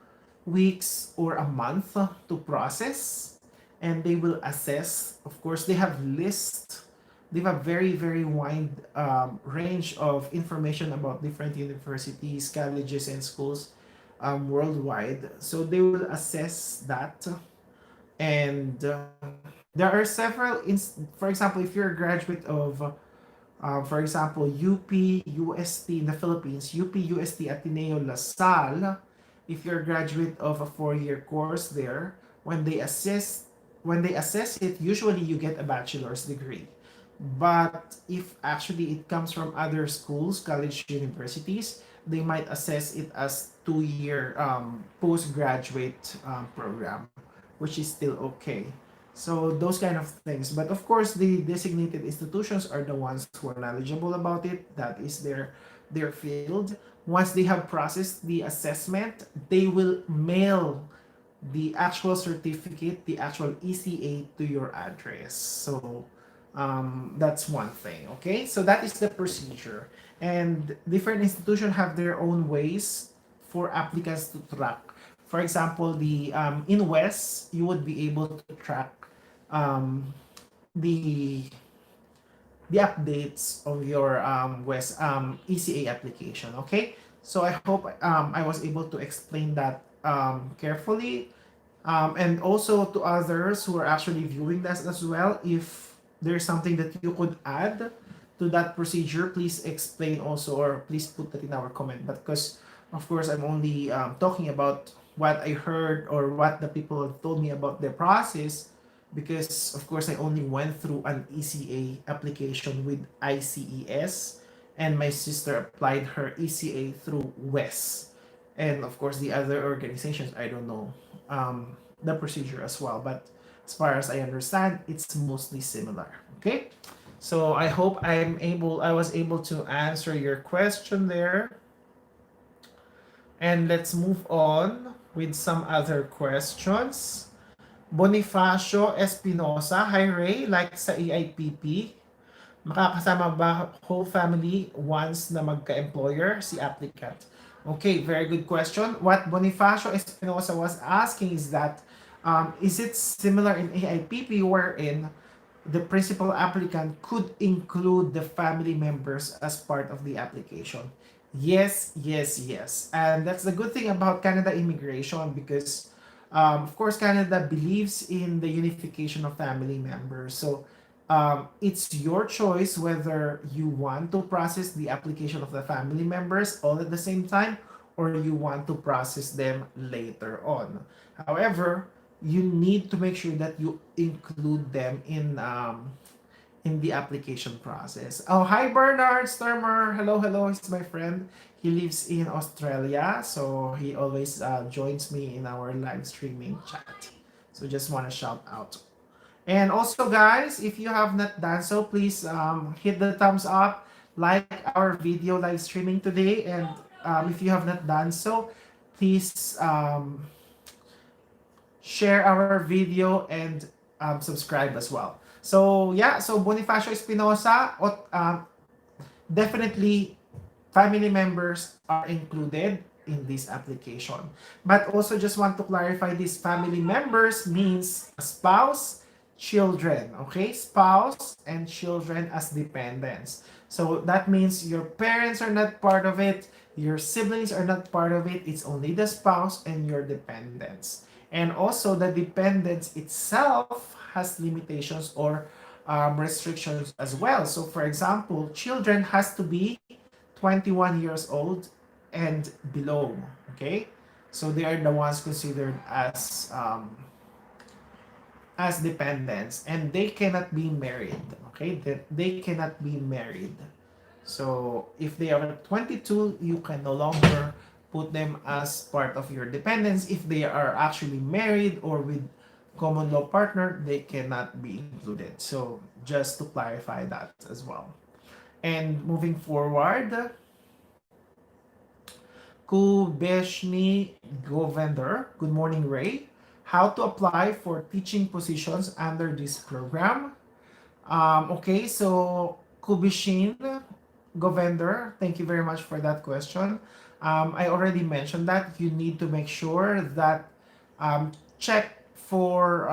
weeks or a month to process, and they will assess. Of course, they have list. They have a very very wide range of information about different universities, colleges, and schools worldwide. So they will assess that, and there are several. For example, if you're a graduate of for example, UP UST in the Philippines, UP UST Ateneo LaSalle, if you're a graduate of a 4-year course there, when they assess it, usually you get a bachelor's degree. But if actually it comes from other schools, college, universities, they might assess it as 2-year postgraduate program, which is still okay. So those kind of things. But of course, the designated institutions are the ones who are knowledgeable about it. That is their field. Once they have processed the assessment, they will mail the actual certificate, the actual ECA to your address. So that's one thing. Okay, so that is the procedure. And different institutions have their own ways for applicants to track. For example, the in West, you would be able to track um, the the updates of your West ECA application. Okay, so I hope I was able to explain that carefully, and also to others who are actually viewing this as well. If there's something that you could add to that procedure, please explain also, or please put that in our comment. But because of course I'm only talking about what I heard or what the people told me about their process, because of course I only went through an ECA application with ICES, and my sister applied her ECA through WES, and of course the other organizations I don't know the procedure as well, but as far as I understand, it's mostly similar. Okay, so I hope I was able to answer your question there. And let's move on with some other questions. Bonifacio Espinosa, hi Ray, like sa EIPP, makakasama ba whole family once na magka-employer si applicant? Okay, very good question. What Bonifacio Espinosa was asking is that, is it similar in AIPP wherein the principal applicant could include the family members as part of the application? Yes, yes, yes. And that's the good thing about Canada immigration, because, of course, Canada believes in the unification of family members. So it's your choice whether you want to process the application of the family members all at the same time, or you want to process them later on. However, you need to make sure that you include them in the application process. Oh, hi Bernard Sturmer. Hello, hello. He's my friend. He lives in Australia, so he always joins me in our live streaming chat. So just want to shout out. And also, guys, if you have not done so, please hit the thumbs up, like our video live streaming today, and if you have not done so, please share our video and subscribe as well. So yeah, so Bonifacio Espinosa, definitely family members are included in this application. But also just want to clarify, this family members means spouse, children, okay? Spouse and children as dependents. So that means your parents are not part of it, your siblings are not part of it, it's only the spouse and your dependents. And also the dependents itself has limitations or restrictions as well. So for example, children has to be 21 years old and below, okay? So they are the ones considered as dependents, and they cannot be married, okay? They cannot be married. So if they are 22, you can no longer put them as part of your dependents. If they are actually married or with common law partner, they cannot be included. So just to clarify that as well. And moving forward, Kubeshni Govender, good morning Ray. How to apply for teaching positions under this program? Okay, so Kubishin Govender, thank you very much for that question. I already mentioned that you need to make sure that check for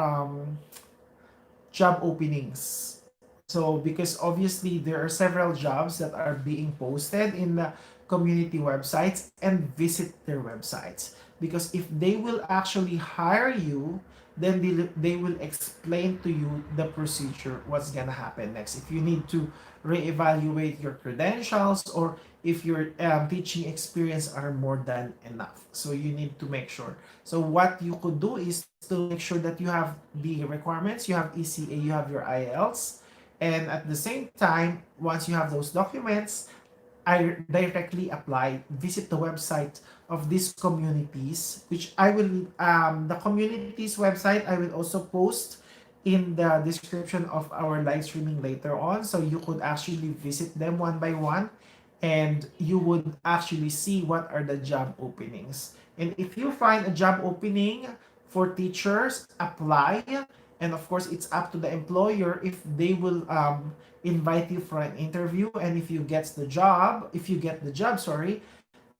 job openings. So because obviously there are several jobs that are being posted in the community websites, and visit their websites, because if they will actually hire you, then they will explain to you the procedure, what's gonna happen next. If you need to reevaluate your credentials, or if your teaching experience are more than enough. So you need to make sure. So what you could do is to make sure that you have the requirements, you have ECA, you have your IELTS, and at the same time, once you have those documents, I directly apply, visit the website of these communities, which I will, the communities website, I will also post in the description of our live streaming later on. So you could actually visit them one by one, and you would actually see what are the job openings. And if you find a job opening for teachers, apply. And of course, it's up to the employer if they will invite you for an interview. And if you get the job, sorry,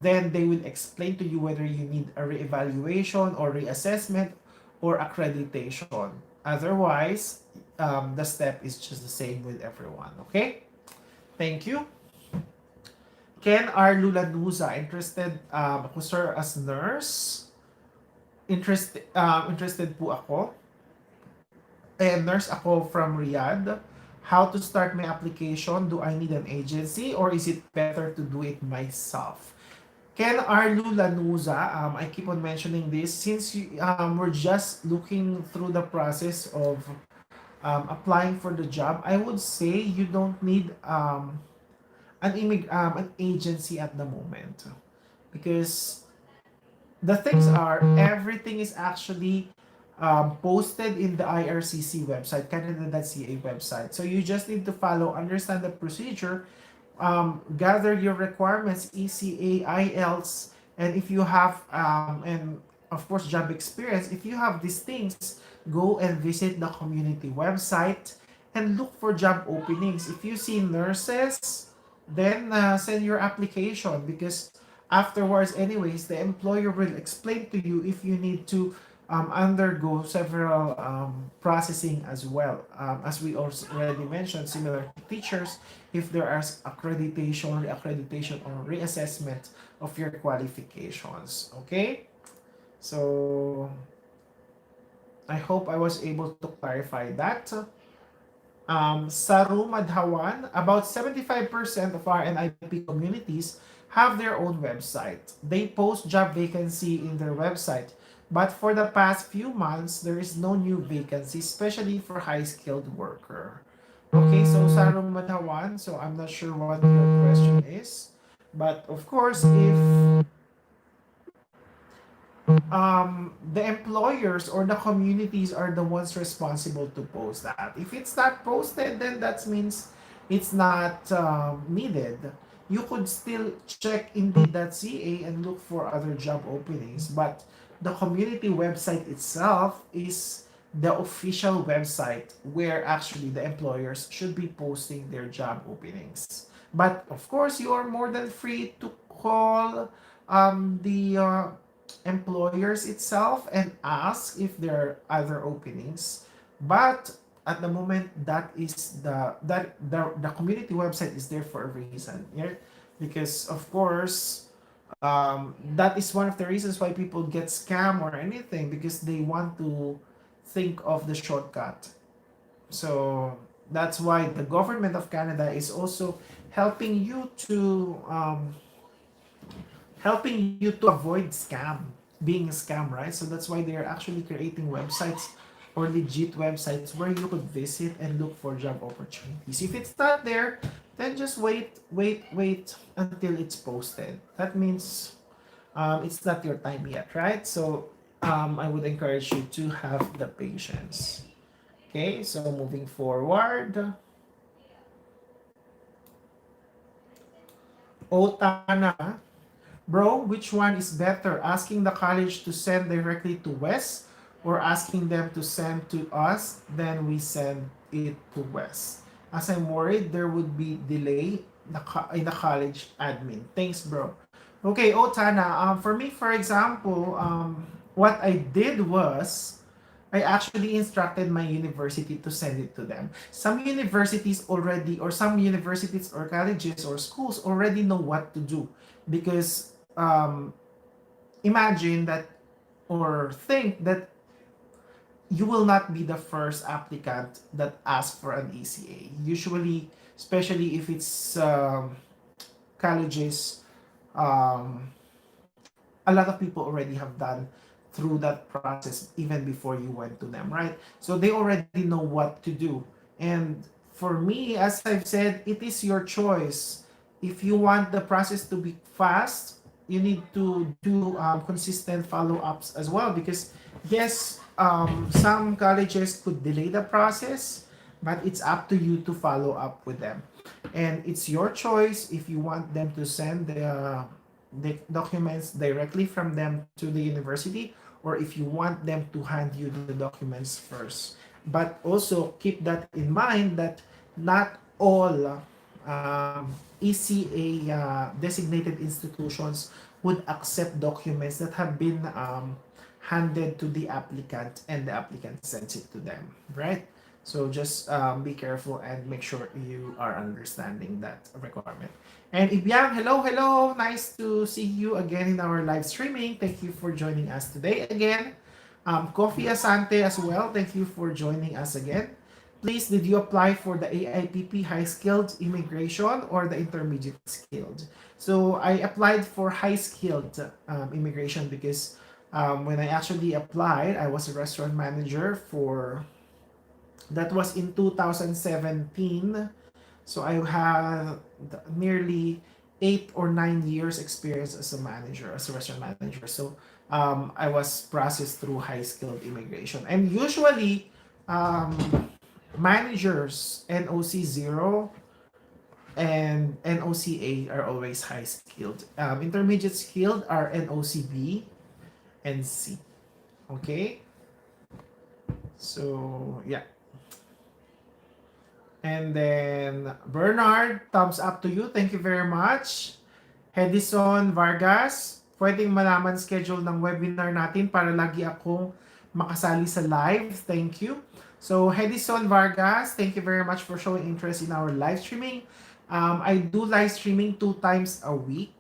then they will explain to you whether you need a reevaluation or reassessment or accreditation. Otherwise, the step is just the same with everyone. Okay? Thank you. Ken R. Luladuza, interested ako sir as nurse. Interested po ako. Nurse ako from Riyadh. How to start my application? Do I need an agency or is it better to do it myself? Ken Arlu Lanuza, I keep on mentioning this since we're just looking through the process of applying for the job. I would say you don't need an agency at the moment, because the things are everything is actually posted in the IRCC website, Canada.ca website. So you just need to follow, understand the procedure, gather your requirements, ECA, IELTS, and if you have, and of course, job experience. If you have these things, go and visit the community website and look for job openings. If you see nurses, then send your application, because afterwards, anyways, the employer will explain to you if you need to undergo several processing as well. As we also already mentioned, similar to teachers, if there are accreditation, reaccreditation, or reassessment of your qualifications. Okay? So, I hope I was able to clarify that. Saru Madhawan, about 75% of our NIP communities have their own website. They post job vacancy in their website. But for the past few months, there is no new vacancy, especially for high-skilled worker. Okay, so Saru Madhawan, so I'm not sure what your question is. But of course, if the employers or the communities are the ones responsible to post that. If it's not posted, then that means it's not needed. You could still check Indeed.ca and look for other job openings, but the community website itself is the official website where actually the employers should be posting their job openings. But of course, you are more than free to call the employers itself and ask if there are other openings. But at the moment, that is the community website is there for a reason, yeah? Because of course, that is one of the reasons why people get scam or anything, because they want to think of the shortcut. So that's why the government of Canada is also helping you to avoid being a scam, right? So that's why they're actually creating websites or legit websites where you could visit and look for job opportunities. If it's not there, then just wait until it's posted. That means it's not your time yet, right? So I would encourage you to have the patience. Okay, so moving forward. Otana. Bro, which one is better? Asking the college to send directly to West, or asking them to send to us, then we send it to West? As I'm worried there would be delay in the college admin. Thanks, bro. Okay, Otana, for me, for example, what I did was I actually instructed my university to send it to them. Some universities already, or some universities or colleges or schools already know what to do, because imagine that, or think that you will not be the first applicant that asks for an ECA. Usually, especially if it's colleges, um, a lot of people already have done through that process even before you went to them, right? So they already know what to do. And for me, as I've said, it is your choice. If you want the process to be fast, you need to do consistent follow-ups as well, because yes, some colleges could delay the process, but it's up to you to follow up with them. And it's your choice if you want them to send the documents directly from them to the university, or if you want them to hand you the documents first. But also keep that in mind that not all ECA designated institutions would accept documents that have been handed to the applicant and the applicant sends it to them, right? So just be careful and make sure you are understanding that requirement. And Ibyang, hello, hello. Nice to see you again in our live streaming. Thank you for joining us today again. Coffee Asante as well. Thank you for joining us again. please, did you apply for the AIPP high skilled immigration or the intermediate skilled? So I applied for high skilled immigration because when I actually applied, I was a restaurant manager for that was in 2017. So I had nearly 8 or 9 years experience as a manager, as a restaurant manager. So I was processed through high skilled immigration. And usually, um, managers NOC 0 and NOC 8 are always high skilled. Intermediate skilled are NOC B and C. Okay? So, yeah. And then Bernard, thumbs up to you. Thank you very much. Hedison Vargas, pwedeng malaman schedule ng webinar natin para lagi akong makasali sa live. Thank you. So Hedison Vargas, thank you very much for showing interest in our live streaming. I do live streaming 2 times a week.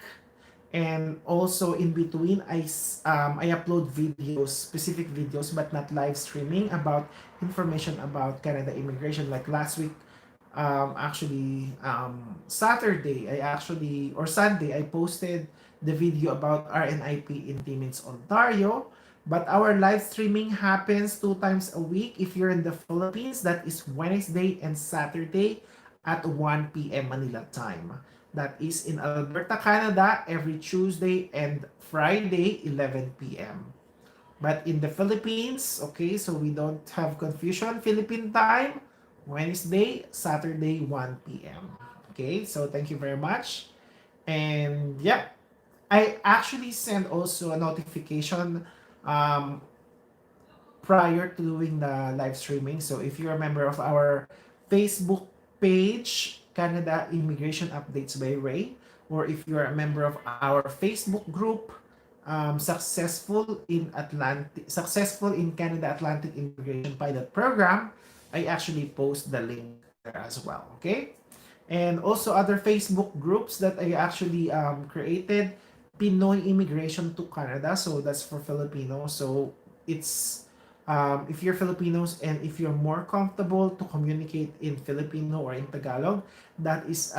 And also in between, I upload videos, specific videos, but not live streaming about information about Canada immigration. Like last week, Saturday, or Sunday, I posted the video about Rnip in Timmins, Ontario. But our live streaming happens 2 times a week. If you're in the Philippines, that is Wednesday and Saturday at 1 p.m. Manila time. That is in Alberta, Canada, every Tuesday and Friday, 11 p.m. But in the Philippines, okay, so we don't have confusion, Philippine time, Wednesday, Saturday, 1 p.m. Okay, so thank you very much. And yeah, I actually send also a notification um, prior to doing the live streaming. So if you're a member of our Facebook page, Canada Immigration Updates by Ray, or if you're a member of our Facebook group, Successful in Canada Atlantic Immigration Pilot Program, I actually post the link there as well. Okay, and also other Facebook groups that I actually created. Pinoy Immigration to Canada, so that's for Filipinos. So it's if you're Filipinos and if you're more comfortable to communicate in Filipino or in Tagalog, that is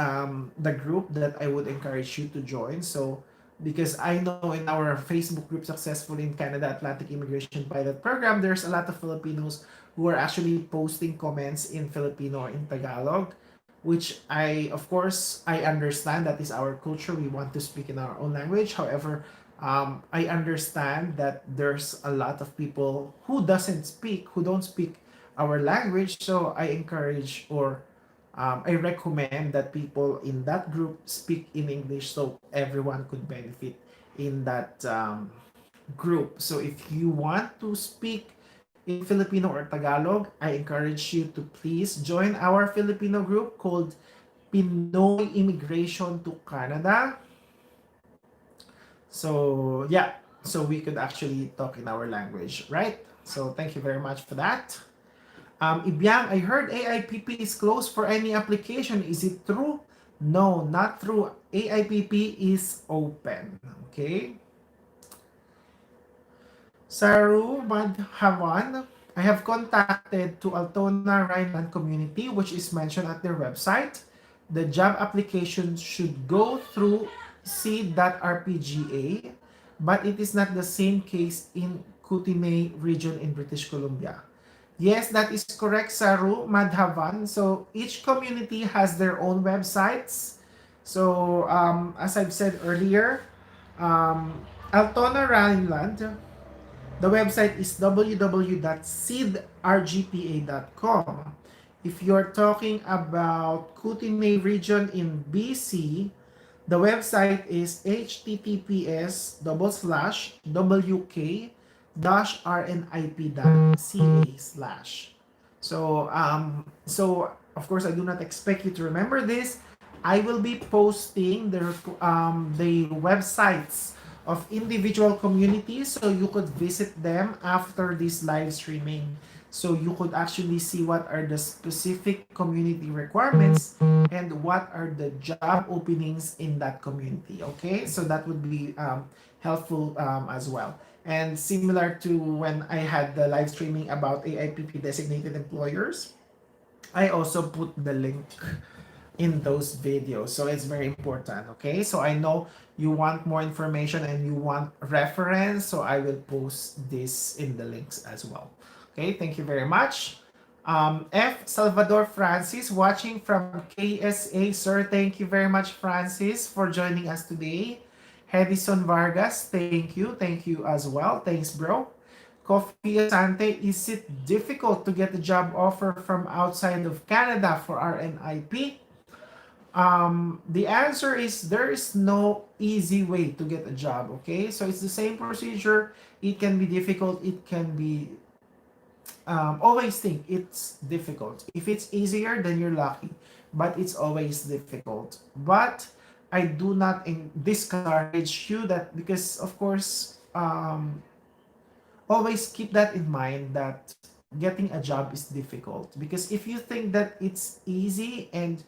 the group that I would encourage you to join. So because I know in our Facebook group Successful in Canada Atlantic Immigration Pilot Program, there's a lot of Filipinos who are actually posting comments in Filipino or in Tagalog, which of course, I understand that is our culture. We want to speak in our own language. However, I understand that there's a lot of people who don't speak our language. So I encourage or I recommend that people in that group speak in English so everyone could benefit in that group. So if you want to speak in Filipino or Tagalog, I encourage you to please join our Filipino group called Pinoy Immigration to Canada. So yeah, so we could actually talk in our language, right? So thank you very much for that. Ibiang, I heard AIPP is closed for any application. Is it true? No, not true. AIPP is open. Okay. Saru Madhavan, I have contacted to Altona Rhineland community, which is mentioned at their website. The job application should go through seed.rpga, but it is not the same case in Kootenay region in British Columbia. Yes, that is correct, Saru Madhavan. So each community has their own websites. So as I've said earlier, Altona Rhineland, the website is www.seedrgpa.com. If you're talking about Kootenay region in BC, the website is https://wk-rnip.ca/. So of course I do not expect you to remember this. I will be posting the websites of individual communities so you could visit them after this live streaming. So you could actually see what are the specific community requirements and what are the job openings in that community. Okay, so that would be helpful as well. And similar to when I had the live streaming about AIPP designated employers, I also put the link in those videos. So it's very important. Okay. So I know you want more information and you want reference. So I will post this in the links as well. Okay. Thank you very much. F. Salvador Francis watching from KSA. Sir, thank you very much, Francis, for joining us today. Hedison Vargas, thank you. Thank you as well. Thanks, bro. Coffee Asante, is it difficult to get a job offer from outside of Canada for RNIP? The answer is there is no easy way to get a job, okay? So it's the same procedure. It can be difficult. It can be, always think it's difficult. If it's easier, then you're lucky. But it's always difficult. But I do not discourage you that because, of course, always keep that in mind that getting a job is difficult. Because if you think that it's easy and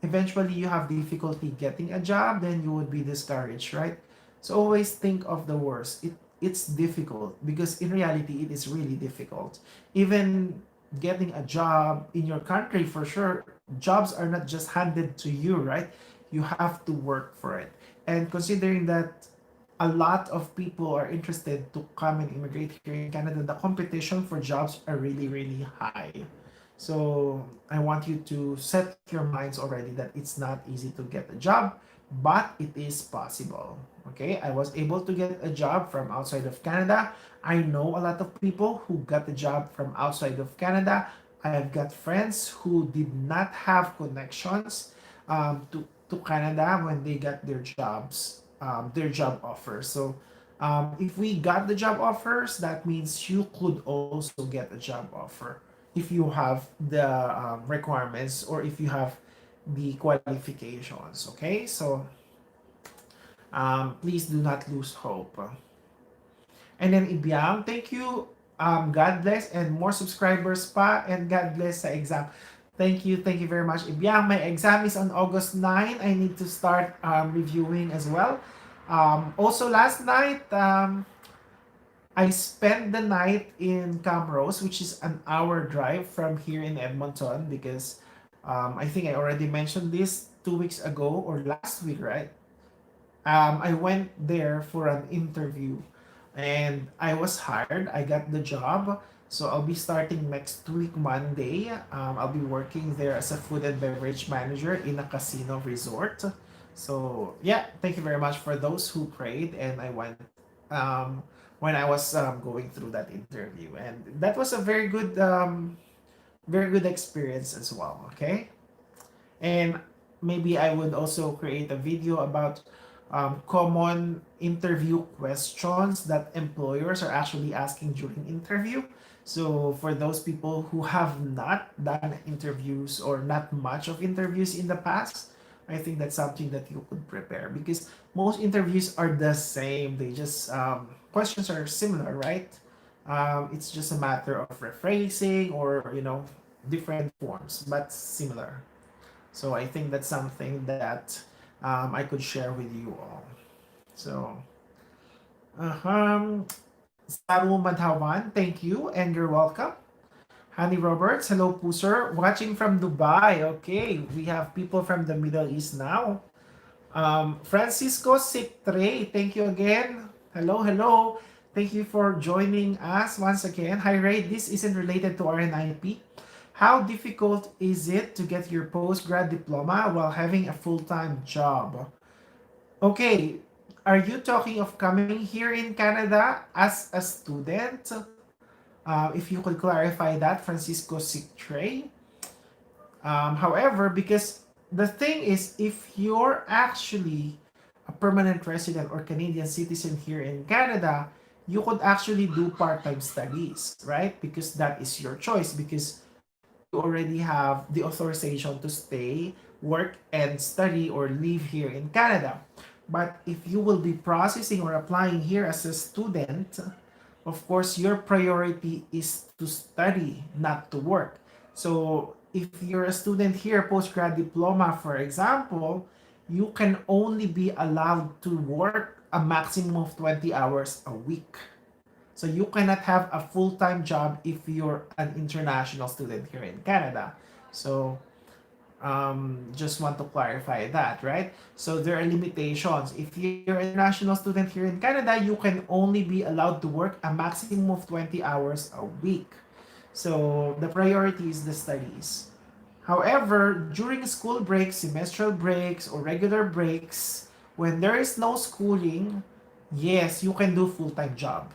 eventually you have difficulty getting a job, then you would be discouraged, right? So always think of the worst. It's difficult because in reality it is really difficult. Even getting a job in your country, for sure, jobs are not just handed to you, right? You have to work for it. And considering that a lot of people are interested to come and immigrate here in Canada, the competition for jobs are really, really high. So I want you to set your minds already that it's not easy to get a job, but it is possible. Okay, I was able to get a job from outside of Canada. I know a lot of people who got a job from outside of Canada. I have got friends who did not have connections to Canada when they got their job offers. So if we got the job offers, that means you could also get a job offer if you have the requirements or if you have the qualifications. Okay, so please do not lose hope. And then Ibiang, thank you. God bless and more subscribers pa and God bless sa exam. Thank you very much, Ibiang. My exam is on August 9. I need to start reviewing as well. Also last night, I spent the night in Camrose, which is an hour drive from here in Edmonton, because I think I already mentioned this 2 weeks ago or last week, right? I went there for an interview and I was hired. I got the job. So I'll be starting next week, Monday. I'll be working there as a food and beverage manager in a casino resort. So yeah, thank you very much for those who prayed and I went when I was going through that interview. And that was a very good experience as well. Okay. And maybe I would also create a video about common interview questions that employers are actually asking during interview. So for those people who have not done interviews or not much of interviews in the past, I think that's something that you could prepare because most interviews are the same. They just questions are similar, right? It's just a matter of rephrasing or different forms, but similar. So I think that's something that I could share with you all. So, Saru Madhawan, thank you and you're welcome. Honey Roberts, hello po sir. Watching from Dubai. Okay, we have people from the Middle East now. Francisco Sitre, thank you again. Hello. Thank you for joining us once again. Hi Ray, this isn't related to RNIP. How difficult is it to get your postgrad diploma while having a full-time job? Okay, are you talking of coming here in Canada as a student? If you could clarify that, Francisco Sitre. However, because the thing is, if you're actually a permanent resident or Canadian citizen here in Canada, you could actually do part-time studies, right? Because that is your choice because you already have the authorization to stay, work, and study or live here in Canada. But if you will be processing or applying here as a student, of course, your priority is to study, not to work. So if you're a student here, postgrad diploma, for example, you can only be allowed to work a maximum of 20 hours a week. So you cannot have a full-time job if you're an international student here in Canada. So just want to clarify that, right? So there are limitations. If you're an international student here in Canada, you can only be allowed to work a maximum of 20 hours a week. So the priority is the studies. However, during school breaks, semestral breaks, or regular breaks, when there is no schooling, yes, you can do full-time job.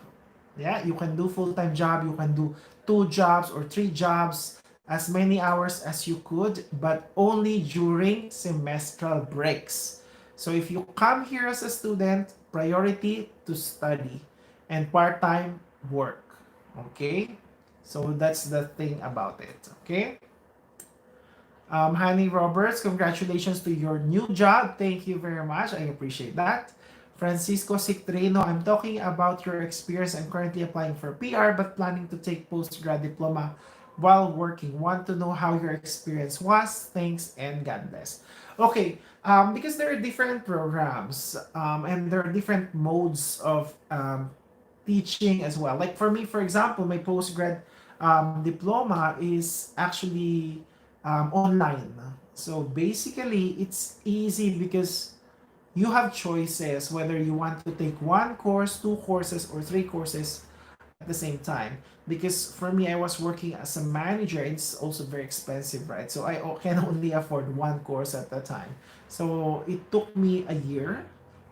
Yeah, you can do full-time job, you can do two jobs or three jobs, as many hours as you could, but only during semestral breaks. So if you come here as a student, priority to study and part-time work. Okay? So that's the thing about it. Okay? Honey Roberts, congratulations to your new job. Thank you very much. I appreciate that. Francisco Sictrino, I'm talking about your experience. I'm currently applying for PR but planning to take postgrad diploma while working. Want to know how your experience was. Thanks and God bless. Okay, because there are different programs and there are different modes of teaching as well. Like for me, for example, my postgrad diploma is actually online. So basically, it's easy because you have choices whether you want to take one course, two courses, or three courses at the same time. Because for me, I was working as a manager. It's also very expensive, right? So I can only afford one course at a time. So it took me a year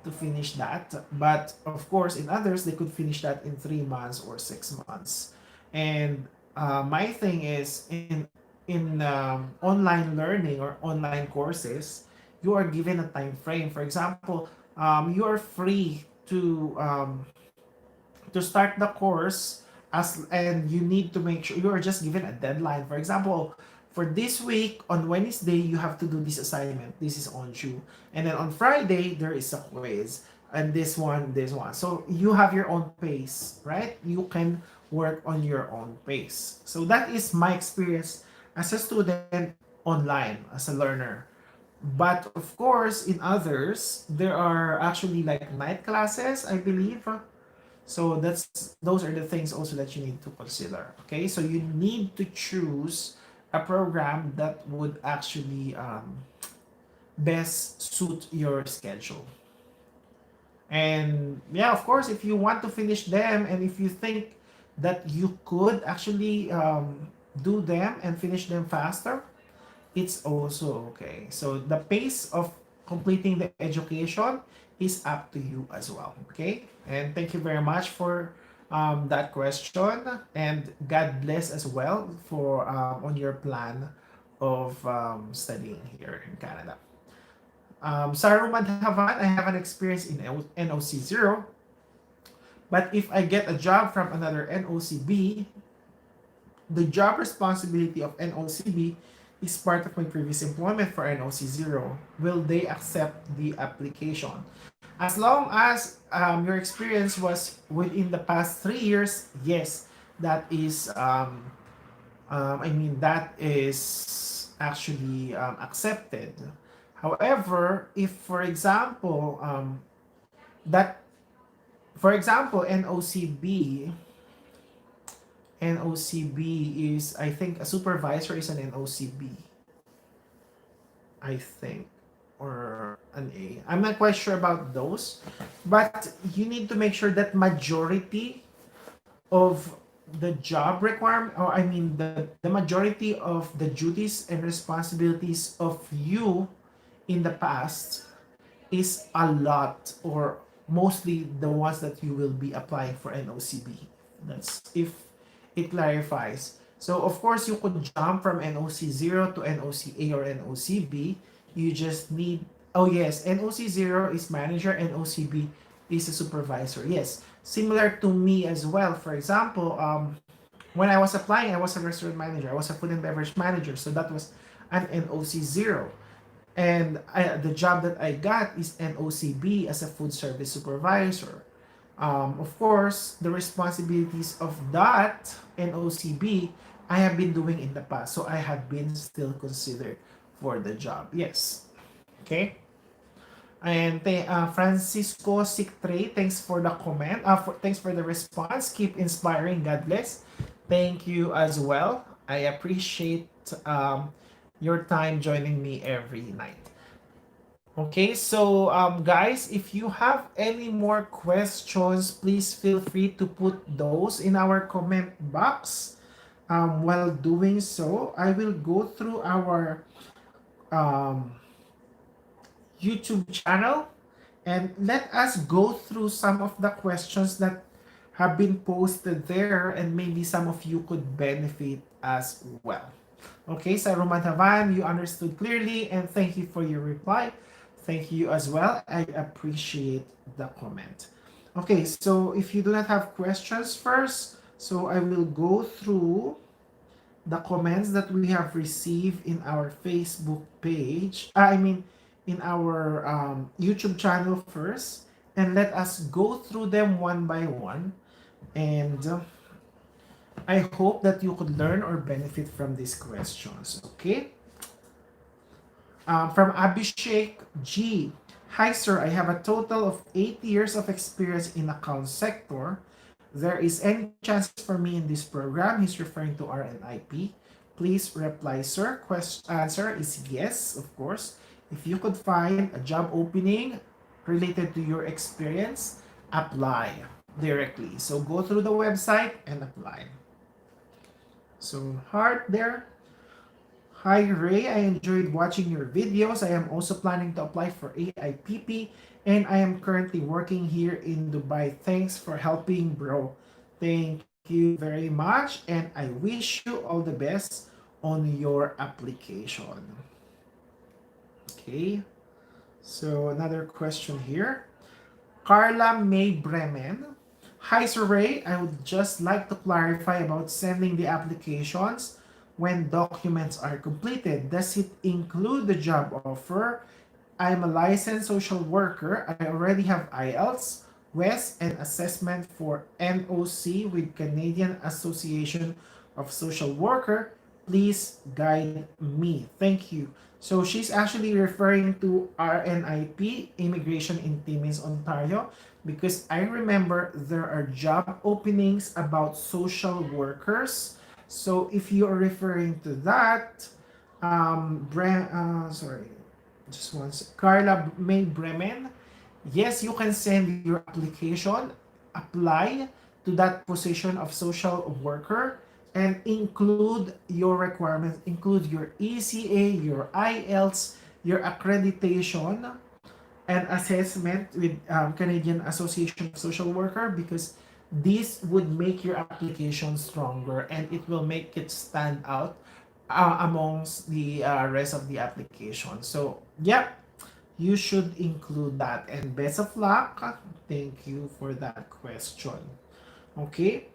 to finish that. But of course, in others, they could finish that in 3 months or 6 months. And my thing is in online learning or online courses, you are given a time frame. For example, you are free to start the course and you need to make sure you are just given a deadline. For example, for this week on Wednesday you have to do this assignment. This is on due, and then on Friday there is a quiz, and this one. So you have your own pace, right? You can work on your own pace. So that is my experience as a student online as a learner. But of course, in others, there are actually like night classes, I believe. So those are the things also that you need to consider. Okay, so you need to choose a program that would actually best suit your schedule. And yeah, of course, if you want to finish them and if you think that you could actually do them and finish them faster, it's also okay. So the pace of completing the education is up to you as well. Okay, and thank you very much for that question, and God bless as well for on your plan of studying here in Canada. Saruman Havan, I have an experience in NOC 0, but if I get a job from another NOCB, the job responsibility of NOCB is part of my previous employment for NOC 0. Will they accept the application? As long as your experience was within the past 3 years, yes, that is, that is actually accepted. However, if for example, that, for example, NOCB is, I think, a supervisor is an NOCB. I think, or an A. I'm not quite sure about those, but you need to make sure that majority of the job requirement, or the majority of the duties and responsibilities of you in the past is a lot, or mostly the ones that you will be applying for NOCB. That's if it clarifies. So of course you could jump from NOC 0 to NOC A or NOC B. You just need, oh yes, NOC 0 is manager, NOC B is a supervisor. Yes, similar to me as well. For example, when I was applying, I was a restaurant manager. I was a food and beverage manager. So that was an NOC 0. And the job that I got is NOCB as a food service supervisor. Of course, the responsibilities of that NOCB I have been doing in the past. So I have been still considered for the job. Yes. Okay. And Francisco Sictre, thanks for the comment. Thanks for the response. Keep inspiring. God bless. Thank you as well. I appreciate your time joining me every night. Okay, so guys, if you have any more questions, please feel free to put those in our comment box. While doing so, I will go through our um, YouTube channel and let us go through some of the questions that have been posted there, and maybe some of you could benefit as well. Okay, so Romantavan, you understood clearly, and thank you for your reply. Thank you as well. I appreciate the comment. Okay, so if you do not have questions first, so I will go through the comments that we have received in our Facebook page. I mean, in our YouTube channel first, and let us go through them one by one. And I hope that you could learn or benefit from these questions. Okay. From Abhishek G. Hi, sir. I have a total of 8 years of experience in account sector. There is any chance for me in this program? He's referring to RNIP. Please reply, sir. Answer is yes, of course. If you could find a job opening related to your experience, apply directly. So go through the website and apply. So heart there. Hi Ray, I enjoyed watching your videos. I am also planning to apply for AIPP and I am currently working here in Dubai. Thanks for helping, bro. Thank you very much and I wish you all the best on your application. Okay, so another question here. Carla May Bremen. Hi, Sir Ray. I would just like to clarify about sending the applications when documents are completed. Does it include the job offer? I'm a licensed social worker. I already have IELTS, WES, and assessment for NOC with Canadian Association of Social Worker. Please guide me. Thank you. So she's actually referring to RNIP, Immigration in Timmins, Ontario, because I remember there are job openings about social workers. So if you are referring to that, sorry, just once, Carla May Bremen, yes, you can send your application, apply to that position of social worker, and include your requirements, include your ECA, your IELTS, your accreditation, and assessment with Canadian Association of Social Worker, because this would make your application stronger and it will make it stand out amongst the rest of the application. So, yeah, you should include that. And best of luck. Thank you for that question. Okay.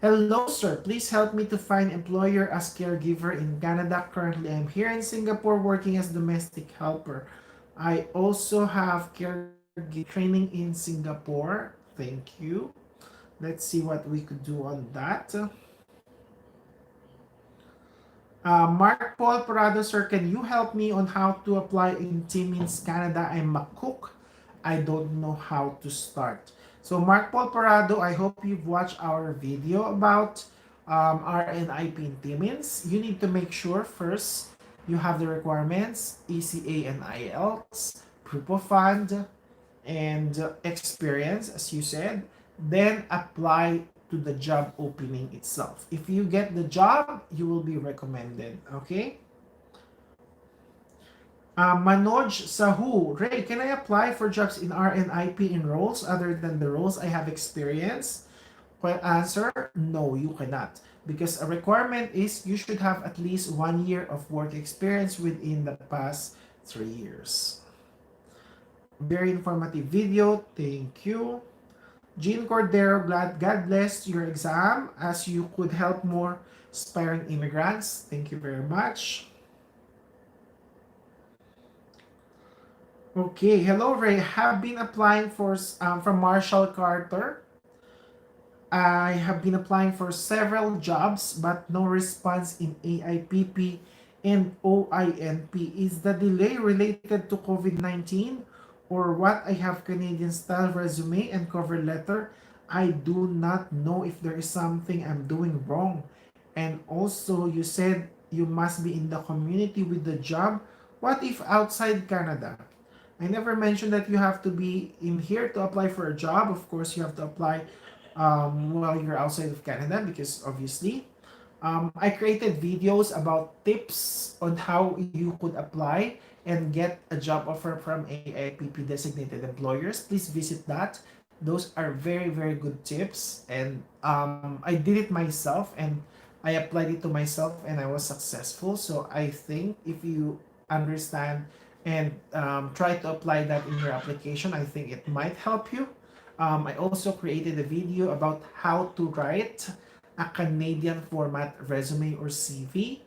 Hello, sir. Please help me to find employer as caregiver in Canada. Currently, I'm here in Singapore working as domestic helper. I also have caregiver training in Singapore. Thank you. Let's see what we could do on that. Mark Paul Parado, sir, can you help me on how to apply in Timmins, Canada? I'm a cook. I don't know how to start. So Mark Paul Parado, I hope you've watched our video about RNIP in Timmins. You need to make sure first you have the requirements, ECA and IELTS, proof of fund, and experience, as you said. Then apply to the job opening itself. If you get the job, you will be recommended. Okay? Manoj Sahu, Ray, can I apply for jobs in RNIP in roles other than the roles I have experience? Well, answer, no, you cannot. Because a requirement is you should have at least 1 year of work experience within the past 3 years. Very informative video. Thank you. Jean Cordero, God bless your exam as you could help more aspiring immigrants. Thank you very much. Okay, hello Ray. Have been applying for from Marshall Carter. I have been applying for several jobs but no response in AIPP and OINP. Is the delay related to COVID-19 or what? I have Canadian style resume and cover letter. I do not know if there is something I'm doing wrong. And also you said you must be in the community with the job. What if outside Canada? I never mentioned that you have to be in here to apply for a job. Of course, you have to apply while you're outside of Canada because obviously. I created videos about tips on how you could apply and get a job offer from AIPP designated employers. Please visit that. Those are very, very good tips. And I did it myself and I applied it to myself and I was successful. So I think if you understand and try to apply that in your application, I think it might help you. I also created a video about how to write a Canadian format resume or CV.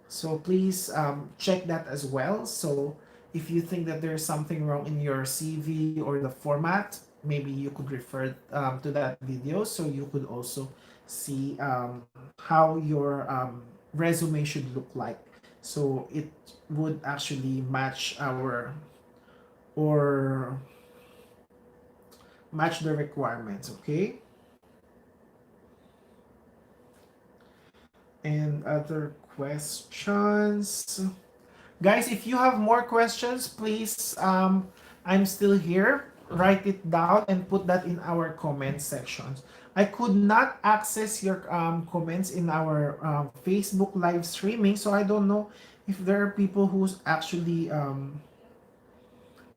So please check that as well. So if you think that there's something wrong in your CV or the format, maybe you could refer to that video so you could also see how your resume should look like. So it would actually match our or match the requirements, okay? And other questions. Guys, if you have more questions, please, I'm still here. Write it down and put that in our comment sections. I could not access your comments in our Facebook live streaming, so I don't know if there are people who's actually,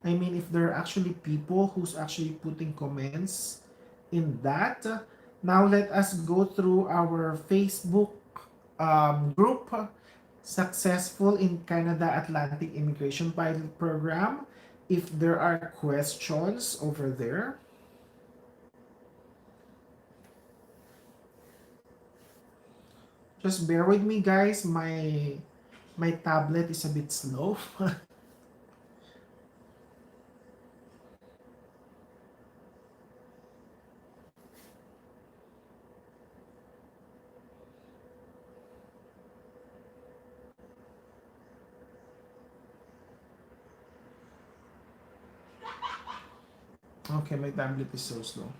if there are actually people who's actually putting comments in that. Now let us go through our Facebook group, Successful in Canada Atlantic Immigration Pilot Program. If there are questions over there. Just bear with me guys, my tablet is a bit slow. Okay, my tablet is so slow.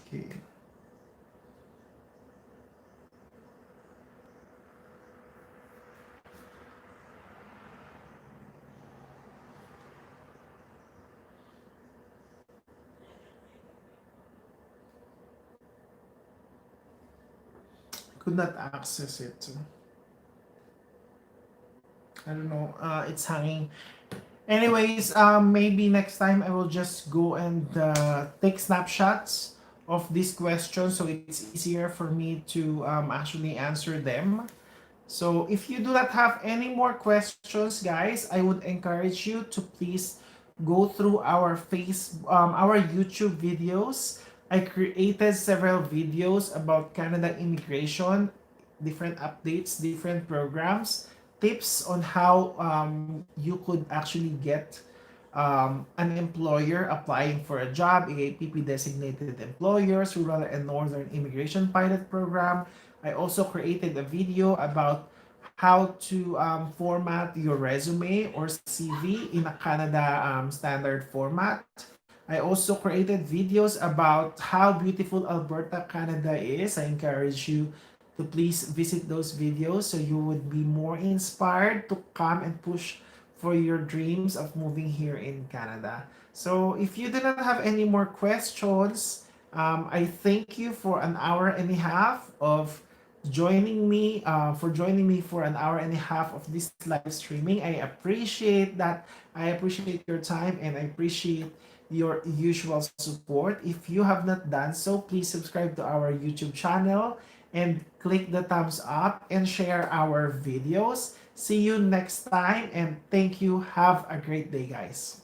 Okay. Could not access it. I don't know. It's hanging. Anyways, maybe next time I will just go and take snapshots of these questions so it's easier for me to actually answer them. So if you do not have any more questions, guys, I would encourage you to please go through our YouTube videos. I created several videos about Canada immigration, different updates, different programs, tips on how you could actually get an employer applying for a job, AAPP designated employers, rural and northern immigration pilot program. I also created a video about how to format your resume or CV in a Canada standard format. I also created videos about how beautiful Alberta, Canada is. I encourage you to please visit those videos so you would be more inspired to come and push for your dreams of moving here in Canada. So if you do not have any more questions, I thank you for an hour and a half of joining me for an hour and a half of this live streaming. I appreciate that. I appreciate your time and I appreciate your usual support. If you have not done so, please subscribe to our YouTube channel and click the thumbs up and share our videos. See you next time and thank you. Have a great day, guys.